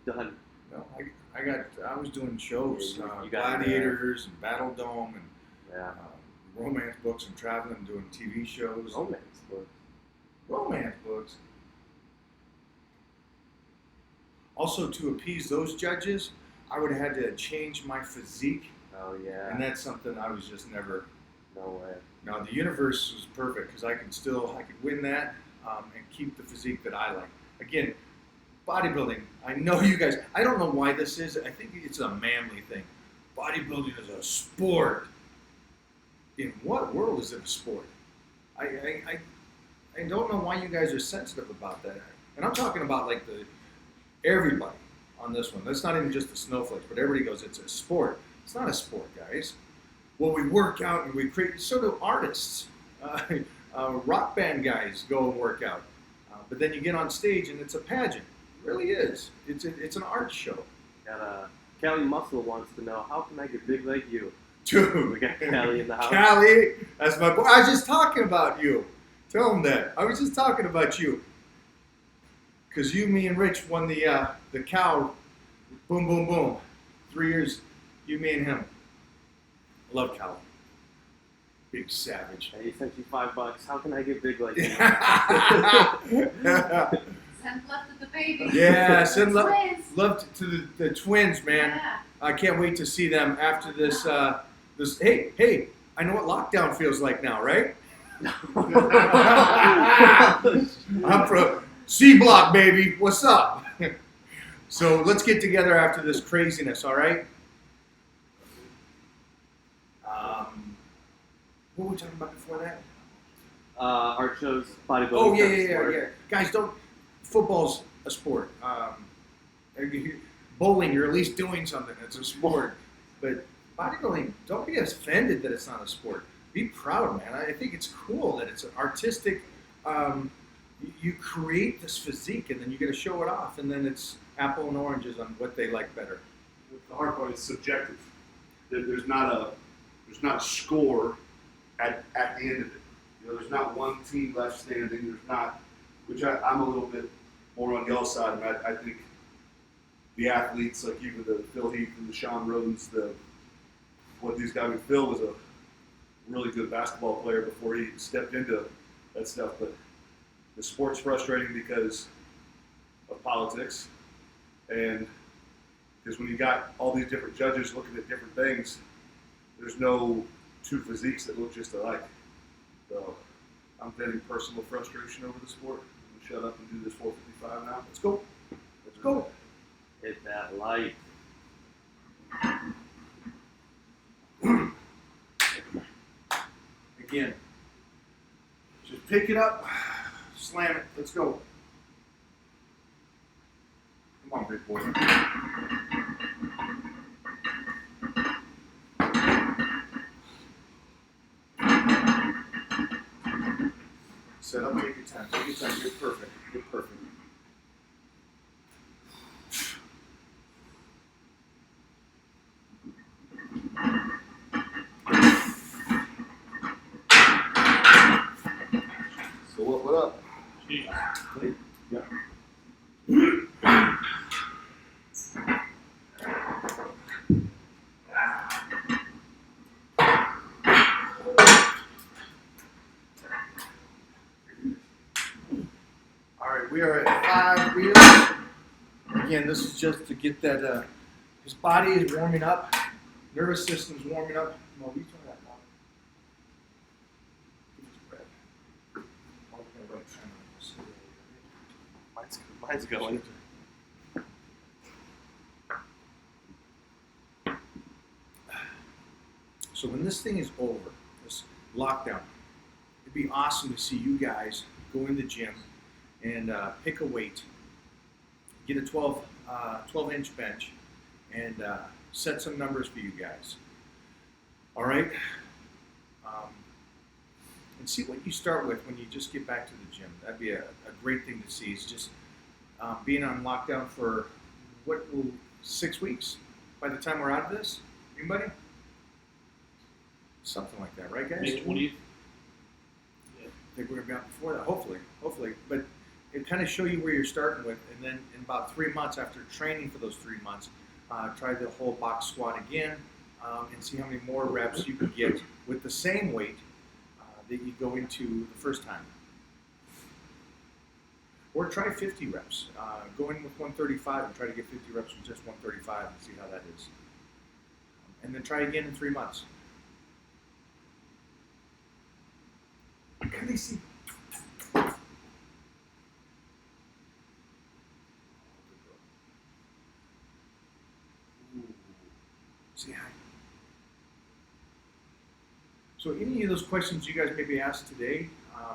Done. No, I was doing shows, You got Gladiators and Battle Dome and Yeah. romance books and traveling and doing TV shows. Romance book. Romance books. Also, to appease those judges, I would have had to change my physique, Oh yeah. and that's something I was just never. No way. Now, the universe was perfect because I could win that and keep the physique that I like. Again, bodybuilding, I know you guys, I don't know why this is. I think it's a manly thing. Bodybuilding is a sport. In what world is it a sport? I don't know why you guys are sensitive about that. And I'm talking about like everybody on this one. That's not even just the snowflakes, but everybody goes, it's a sport. It's not a sport, guys. Well, we work out and we create, so do artists. Rock band guys go and work out. But then you get on stage and it's a pageant. It really is. It's an art show. Got Callie Muscle wants to know, how can I get big like you? Dude. We got Callie in the house. Callie, that's my boy. I was just talking about you. Tell him that. I was just talking about you. Because you, me, and Rich won the cow. Boom, boom, boom. 3 years, you, me, and him. I love Callie. Big savage. He sent you $5. How can I get big like you? Send love to the baby. Yeah, send love, Twins. love to the twins, man. Yeah. I can't wait to see them after this. This. Hey, I know what lockdown feels like now, right? I'm from C Block, baby. What's up? So let's get together after this craziness, all right? What were we talking about before that? Art shows, bodybuilding. Oh, yeah. sport. Guys, football's a sport. Bowling, you're at least doing something. It's a sport. But bodybuilding, don't be offended that it's not a sport. Be proud, man. I think it's cool that it's an artistic, you create this physique and then you get to show it off. And then it's apple and oranges on what they like better. The hard part is subjective. There's not a score at the end of it. You know, there's not one team left standing. There's not, which I'm a little bit more on y'all's side. And I think the athletes, like even the Phil Heath and the Sean Rodens, what these guys, Phil was a really good basketball player before he stepped into that stuff. But the sport's frustrating because of politics, and because when you got all these different judges looking at different things, there's no two physiques that look just alike. So I'm venting personal frustration over the sport. I'm gonna shut up and do this 455 now. Let's go. Let's go. Hit that light. Again, just pick it up, slam it. Let's go. Come on, big boy. set up. Take your time. Take your time. You're perfect. You're perfect. So what up? Jeez. Yeah. All right, we are at 5 wheels. Again, this is just to get that. His body is warming up, nervous system's warming up. Mo, you try that now. Give us bread. Okay, right, Mine's going. So when this thing is over, this lockdown, it'd be awesome to see you guys go in the gym and pick a weight, get a 12-inch bench, and set some numbers for you guys. All right? And see what you start with when you just get back to the gym. That'd be a great thing to see. It's just being on lockdown for, 6 weeks by the time we're out of this? Anybody? Something like that, right, guys? May 20th. I think we're going to be out before that, hopefully. But it kind of show you where you're starting with, and then in about 3 months, after training for those 3 months, try the whole box squat again, and see how many more reps you can get with the same weight that you go into the first time. Or try 50 reps. Go in with 135 and try to get 50 reps with just 135 and see how that is. And then try again in 3 months. Can they see? Say hi. So any of those questions you guys may be asked today,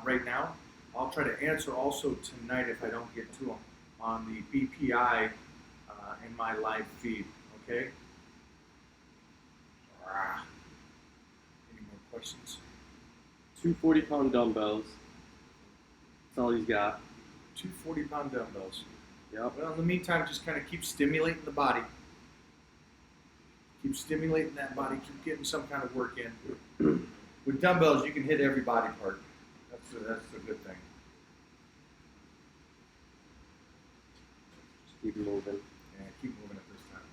right now, I'll try to answer also tonight if I don't get to them on the BPI in my live feed, okay? Any more questions? 2 40-pound dumbbells. That's all he's got. 2 40-pound dumbbells. Yep. Well, in the meantime, just kind of keep stimulating the body. Keep stimulating that body. Keep getting some kind of work in. With dumbbells, you can hit every body part. That's a good thing. Just keep moving. Yeah, keep moving at this time.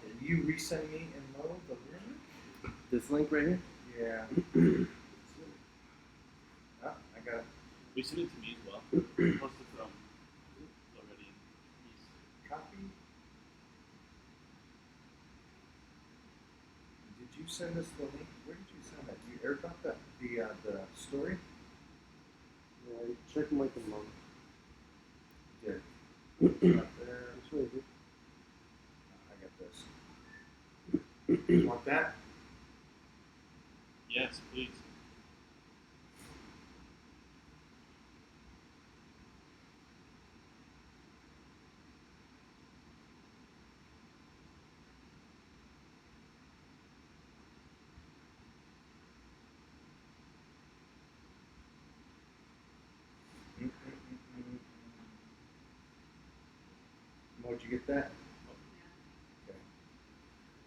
Can you resend me and Mo the link? This link right here? Yeah. Ah, I got it. We sent it to me as well. Posted from already. Copy. Did you send us the link? Where did you send that? Did you airdrop that? The story? Yeah, check like a month. Did. Up there. That's right here. I got this. You want that? Yes, please. Did you get that? Okay.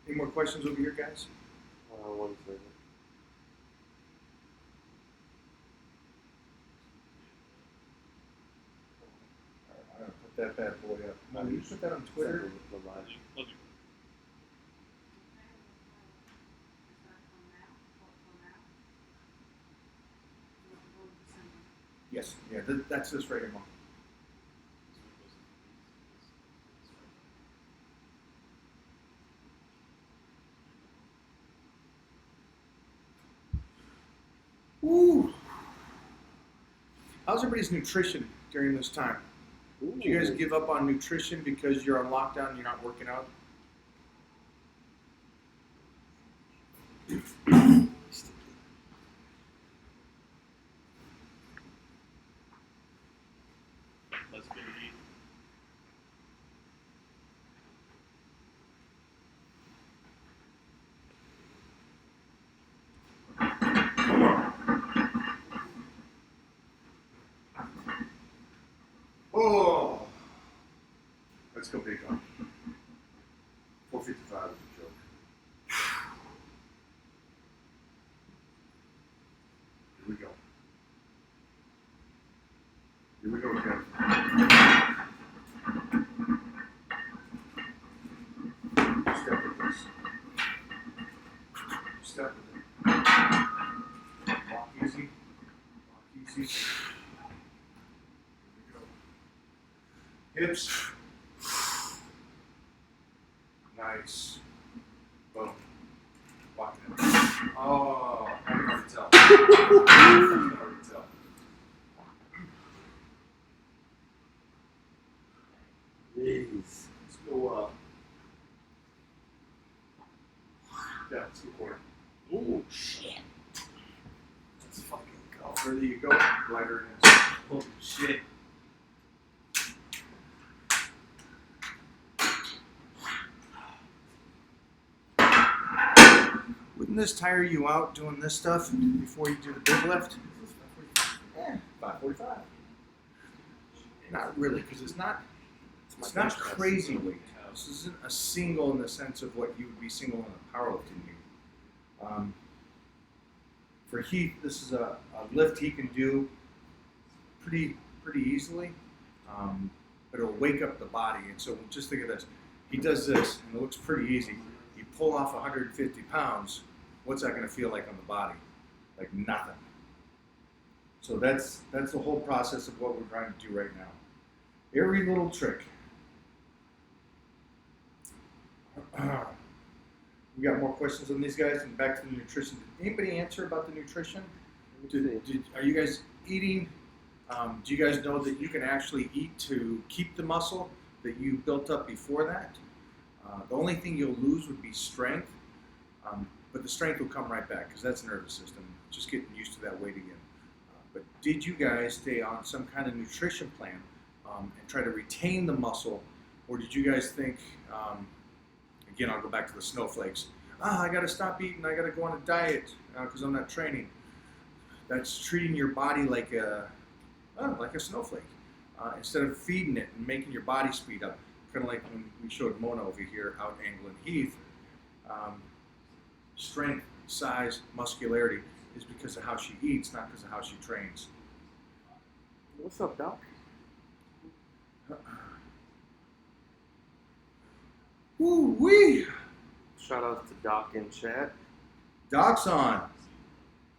Any more questions over here, guys? 1 second. I'm going to put that bad boy up. Mo, you put that on Twitter? The live. Okay. Yes. Yeah, that's this right here, Mo. Ooh. How's everybody's nutrition during this time? Did you guys give up on nutrition because you're on lockdown and you're not working out? Let's go to eat. Oh, let's go big on. 455 is a joke. Here we go. Here we go again. Step with this. Step with it. Walk easy. Walk easy. Here we go. Hips. Nice. Boom. Walk it. Oh, I can already tell. I can already tell. Jeez. Let's go yeah, let's go corner. Ooh, shit. Let's fucking go. Further you go, lighter it is. Holy shit. Wouldn't this tire you out doing this stuff before you do the big lift? Yeah, 545. Not really, because it's not crazy weight. This isn't a single in the sense of what you would be single in a powerlifting meet. For Heath, this is a lift he can do pretty easily, but it'll wake up the body. And so just think of this. He does this, and it looks pretty easy. You pull off 150 pounds, what's that going to feel like on the body? Like nothing. So that's the whole process of what we're trying to do right now. Every little trick. We got more questions on these guys, and back to the nutrition. Did anybody answer about the nutrition? Are you guys eating? Do you guys know that you can actually eat to keep the muscle that you built up before that? The only thing you'll lose would be strength, but the strength will come right back because that's nervous system, just getting used to that weight again. But did you guys stay on some kind of nutrition plan and try to retain the muscle, or did you guys think, again, I'll go back to the snowflakes, I got to stop eating, I got to go on a diet because I'm not training. That's treating your body like a snowflake instead of feeding it and making your body speed up. Kind of like when we showed Mona over here out angling Heath. Strength, size, muscularity is because of how she eats, not because of how she trains. What's up, Doc? Woo wee! Shout out to Doc in chat. Doc's on.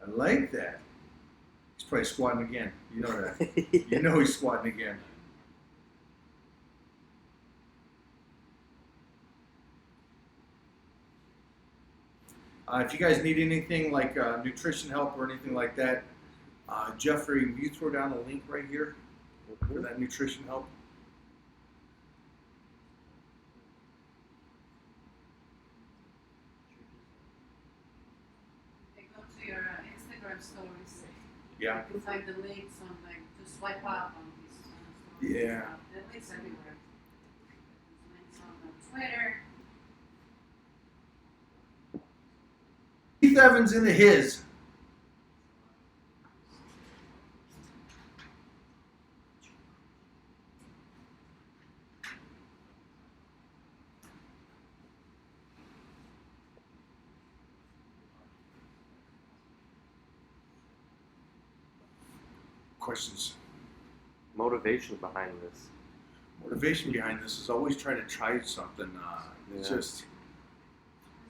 I like that. He's probably squatting again. You know that. You know he's squatting again. If you guys need anything like nutrition help or anything like that, Jeffrey, will you throw down a link right here for that nutrition help? They go to your Instagram stories. Yeah. You can find the links on, like, just swipe up on these stories. Yeah. The links everywhere. There's links on Twitter. Heath Evans into his. Questions? Motivation behind this. Motivation behind this is always trying to try something. It's Yeah. just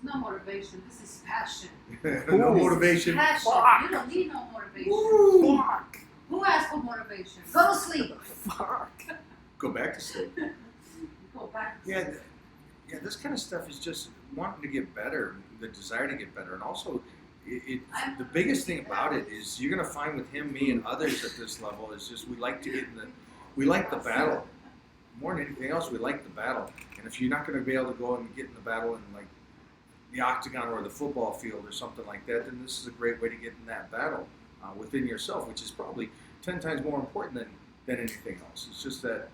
There's no motivation. This is passion. no motivation. Passion. Fuck. You don't need no motivation. Woo. Fuck! Who asked for motivation? Go to sleep. Fuck! Go back to sleep. Go back. Yeah, this kind of stuff is just wanting to get better, the desire to get better, and also, the biggest thing about it is you're gonna find with him, me, and others at this level is just we like the battle more than anything else. We like the battle, and if you're not gonna be able to go and get in the battle in like the octagon or the football field or something like that, then this is a great way to get in that battle within yourself, which is probably 10 times more important than anything else. It's just that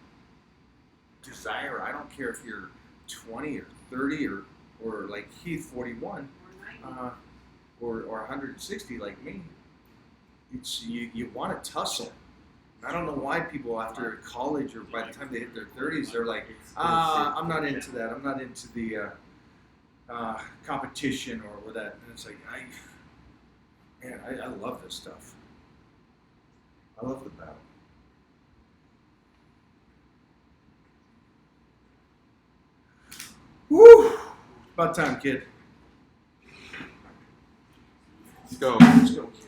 desire. I don't care if you're 20 or 30 or like Heath 41 or 160 like me. It's you want to tussle. I don't know why people after college or by the time they hit their 30s, they're like, I'm not into that. I'm not into the competition or with that. And it's like, I love this stuff. I love the battle. Woo! About time, kid. Let's go. Let's go, kid.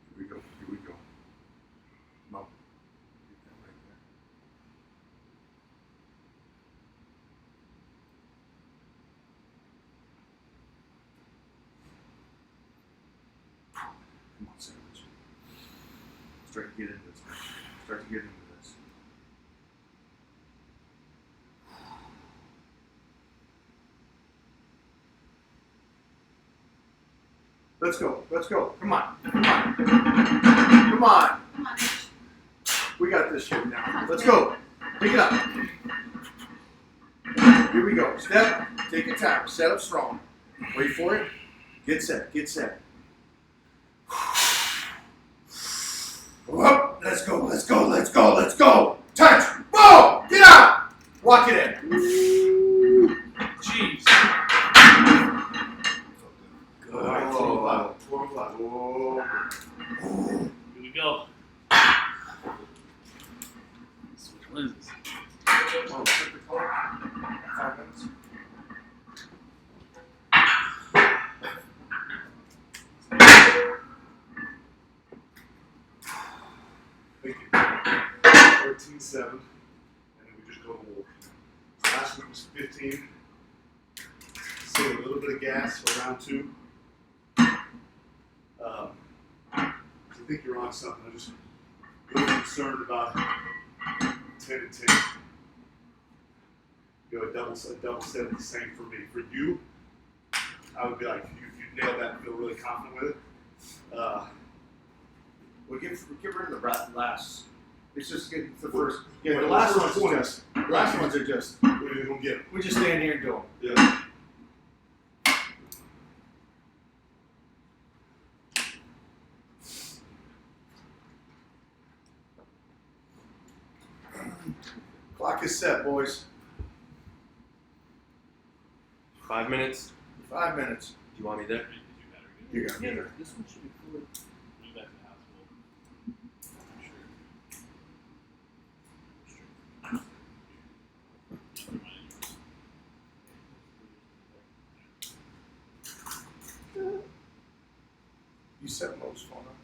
Here we go. Here we go. Come on. Get that right there. Come on, Savage. Start to get into this. Start to get into this. Let's go. Let's go. Come on. Come on. Come on. Come on. We got this shit now. Let's go. Pick it up. Here we go. Step. Take your time. Set up strong. Wait for it. Get set. Get set. Whoop. Let's go. Let's go. Let's go. Let's go. Touch. Boom. Get out. Walk it in. Jeez. Good. 4-5. 4-5. Whoa. Here we go. Switch lenses. Oh, set the clock. 5 minutes. Thank you. 13-7. And then we just go to war. Last week was 15. Save a little bit of gas for round 2. I think you're on something. I'm just a little concerned about 10 and 10. You know, a double set is the same for me. For you, I would be like, you nailed that and feel really confident with it. We'll get rid of the last. It's just getting the Well, first. Yeah, the well, last the ones first are just. The last ones are just. We're gonna get them. We just stand here and do them. Yeah. Clock is set, boys. 5 minutes. 5 minutes. Do you want me there? You got it. This one should be fully. Move back to the house. You set Mo's phone up.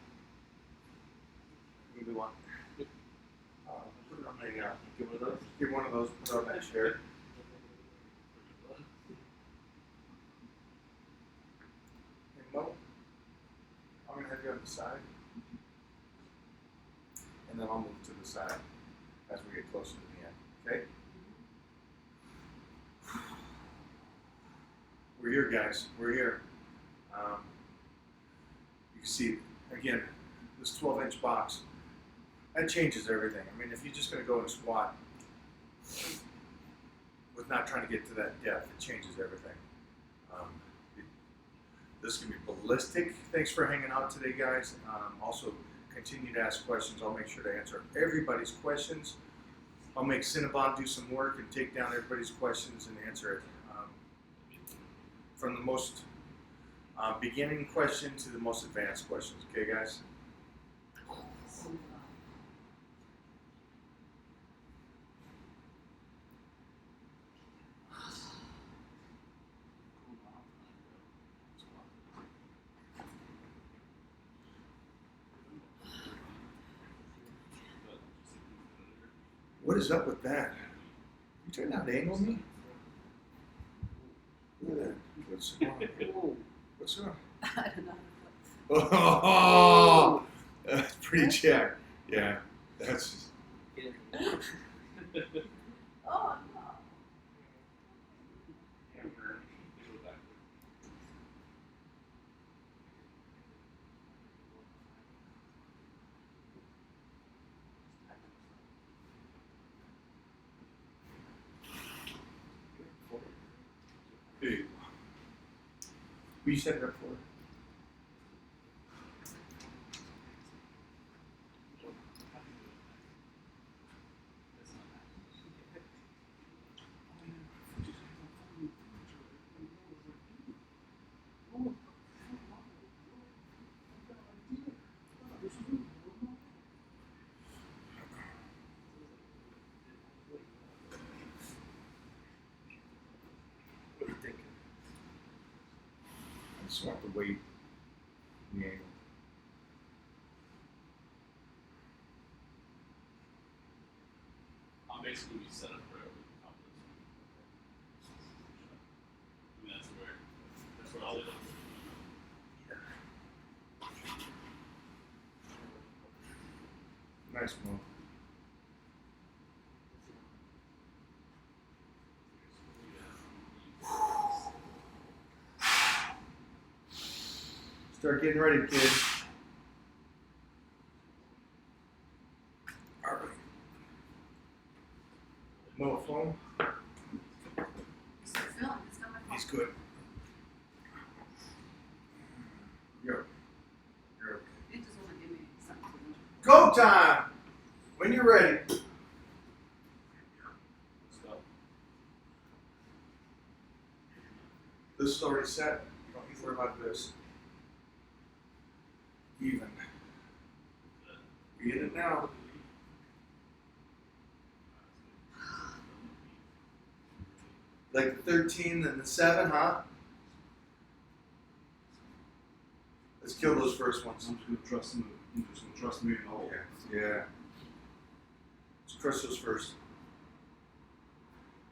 Maybe one. Put it on the. Give one of those. Get one of those. Put it on that chair. Hey Mo, I'm gonna have you on the side, and then I'll move to the side as we get closer to the end. Okay. We're here, guys. We're here. You can see, again, this 12-inch box, that changes everything. I mean, if you're just going to go and squat with not trying to get to that depth, it changes everything. This can be ballistic. Thanks for hanging out today, guys. Also, continue to ask questions. I'll make sure to answer everybody's questions. I'll make Cinnabon do some work and take down everybody's questions and answer it. From the most beginning question to the most advanced questions. Okay, guys? What is up with that? You trying to angle me? Look at that. What's wrong? What's wrong? I don't know. Oh, that's pretty jacked. Yeah, that's just. Oh no. Will you set it up for her? What are you thinking? I just want the weight and the angle. I'll basically be set up for every I mean, that's where all the Nice move. Start getting ready, kid. All right. No phone. He's still filming. He's got my phone. He's good. You're okay. He just want to give me something to do. Go time! When you're ready. let's go. This is already set. You don't need to worry about this. Even. We in it now. Like the 13 and the 7, huh? Let's kill those first ones. I'm just gonna trust him. I'm just gonna trust me in the whole. Yeah. Let's crush those first.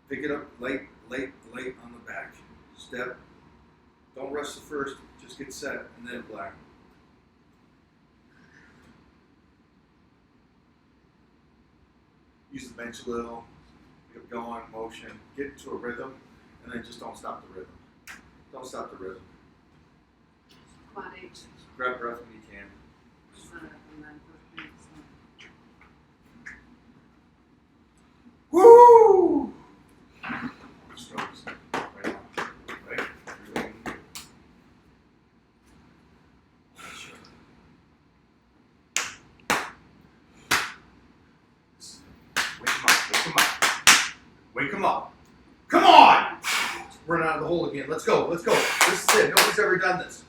Pick it up light on the back. Step. Don't rush the first. Just get set and then black. Use the bench a little. Get going, motion. Get into a rhythm, and then just don't stop the rhythm. Don't stop the rhythm. Come on, H. Grab breath when you can. Set up and then put it in. Woo! Strokes. Right on. Right? Everything. Wake him up. Come on! Run out of the hole again. Let's go. This is it. Nobody's ever done this.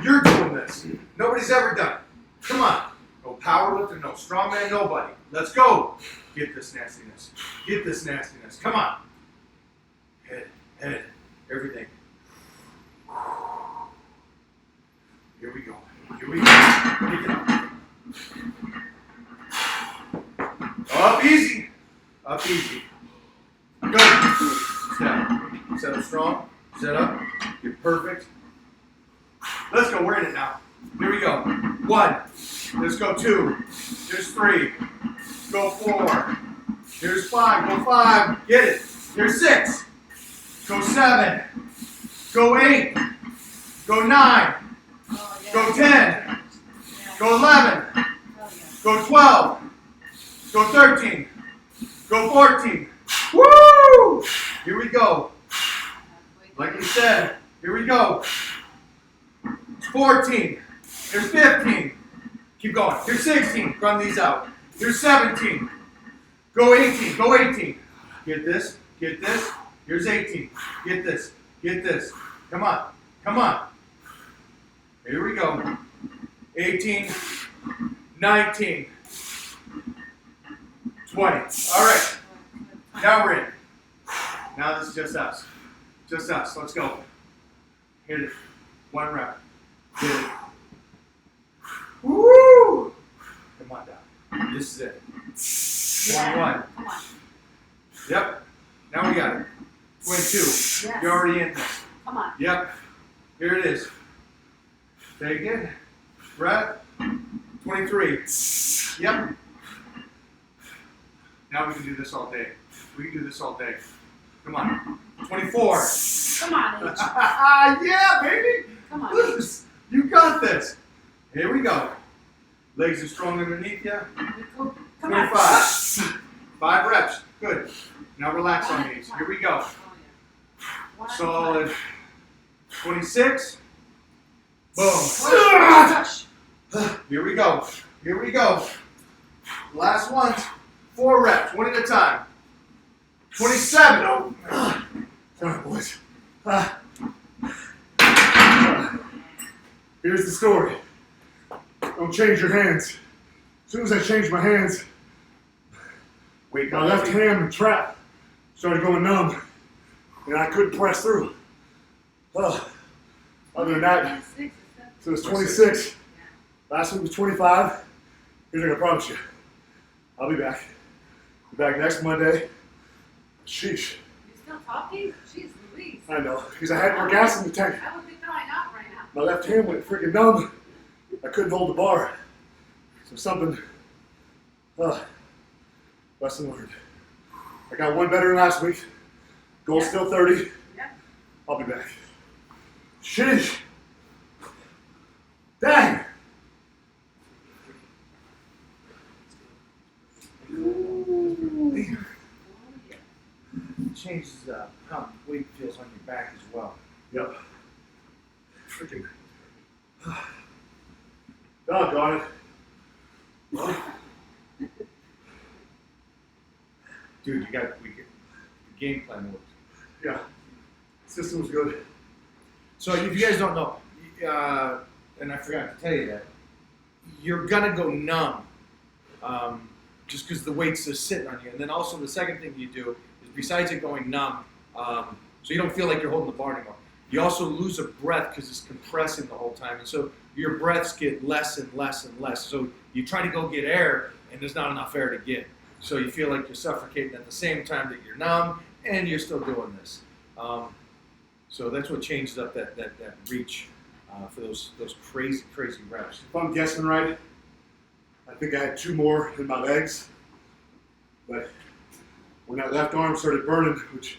You're doing this. Nobody's ever done it. Come on. No powerlifter, no strongman, nobody. Let's go. Get this nastiness. Come on. Head. Everything. Here we go. Pick it up. Up easy. Go. Set up strong. Set up. Get perfect. Let's go. We're in it now. Here we go. 1. Let's go 2. Here's 3. Go 4. Here's 5. Go 5. Get it. Here's 6. Go 7. Go 8. Go 9. Oh, yeah. Go 10. Yeah. Go 11. Oh, yeah. Go 12. Go 13. Go 14. Woo! Here we go. Like we said, here we go. 14. Here's 15. Keep going. Here's 16. Run these out. Here's 17. Go 18. Get this. Here's 18. Get this. Come on. Here we go. 18. 19. 20. All right. Now we're in. Now this is just us. Let's go. Hit it. 1 rep. Hit it. Woo! Come on down. This is it. 21. Come on. Yep. Now we got it. 22. Yes. You're already in this. Come on. Yep. Here it is. Take it. Breath. 23. Yep. Now we can do this all day. Come on. 24. Come on, H. Yeah, baby. Come on, H. You got this. Here we go. Legs are strong underneath you. Come on. 25. 5 reps. Good. Now relax on these. Here we go. Oh, yeah. 1 at a Solid. time. 26. Boom. Here we go. Here we go. Last ones. 4 reps, one at a time. 27. Sorry, boys. Here's the story. Don't change your hands. As soon as I changed my hands, my left hand and trap started going numb, and I couldn't press through. Other than that, so it was 26. Last week was 25. Here's what I promise you. I'll be back. Be back next Monday. Sheesh. You still talking? Jeez Louise. I know, because I had more gas in the tank. I would be throwing up right now. My left hand went freaking numb. I couldn't hold the bar. So something, lesson learned. I got one better than last week. Goal's still 30. Yeah. I'll be back. Sheesh. Dang. Changes how weight feels on your back as well. Yep. Freaking. Doggone it. Dude, the game plan worked. Yeah. System was good. So if you guys don't know, and I forgot to tell you that, you're gonna go numb, just because the weight's just sitting on you. And then also the second thing you do is, besides it going numb, so you don't feel like you're holding the bar anymore, you also lose a breath because it's compressing the whole time. And so your breaths get less and less and less. So you try to go get air, and there's not enough air to get. So you feel like you're suffocating at the same time that you're numb, and you're still doing this. So that's what changes up that reach for those crazy reps. If I'm guessing right, I think I had 2 more in my legs. But when that left arm started burning, which,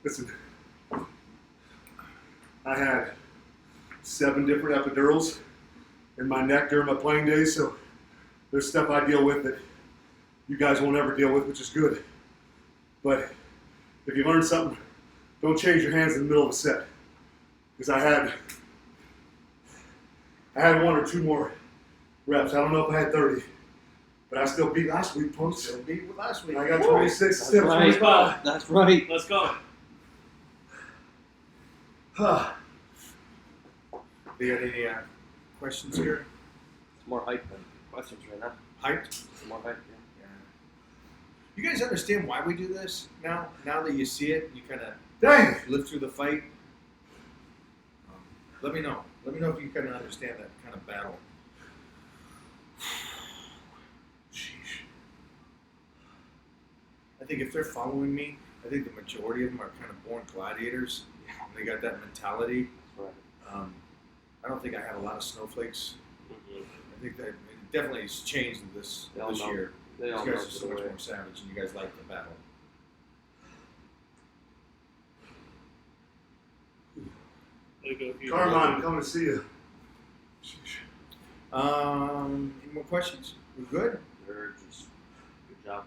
listen, I had 7 different epidurals in my neck during my playing days, so there's stuff I deal with that you guys won't ever deal with, which is good. But if you learn something, don't change your hands in the middle of a set. Because I had 1 or 2 more reps. I don't know if I had 30, but I still beat last week, folks. Still beat last week. I got 26 instead of Let's 25. go. That's right. Let's go. Do you have any questions here? It's more hype than questions right now. Hyped? It's more hype, yeah. You guys understand why we do this now? Now that you see it, you kind of Dang! live through the fight. Let me know. Let me know if you kind of understand that kind of battle. Sheesh. I think if they're following me, I think the majority of them are kind of born gladiators. And they got that mentality. That's right. I don't think I had a lot of snowflakes. Mm-hmm. I think that it definitely has changed this They all know. year. They You all guys know are so much the way. more savage, and you guys like the battle. There you go. Carmine, I'm coming to see you. Sheesh. Any more questions? We good? They're just good job.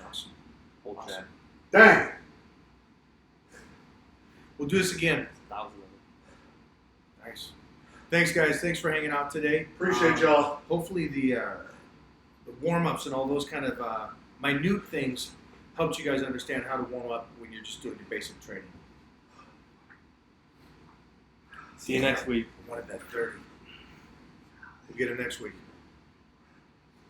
Awesome. Whole Awesome. chat. Dang! We'll do this again. 1,000 of them. Nice. Thanks, guys. Thanks for hanging out today. Appreciate y'all. Hopefully the warm-ups and all those kind of minute things helped you guys understand how to warm up when you're just doing your basic training. See you next week. I wanted that 30. We'll get it next week.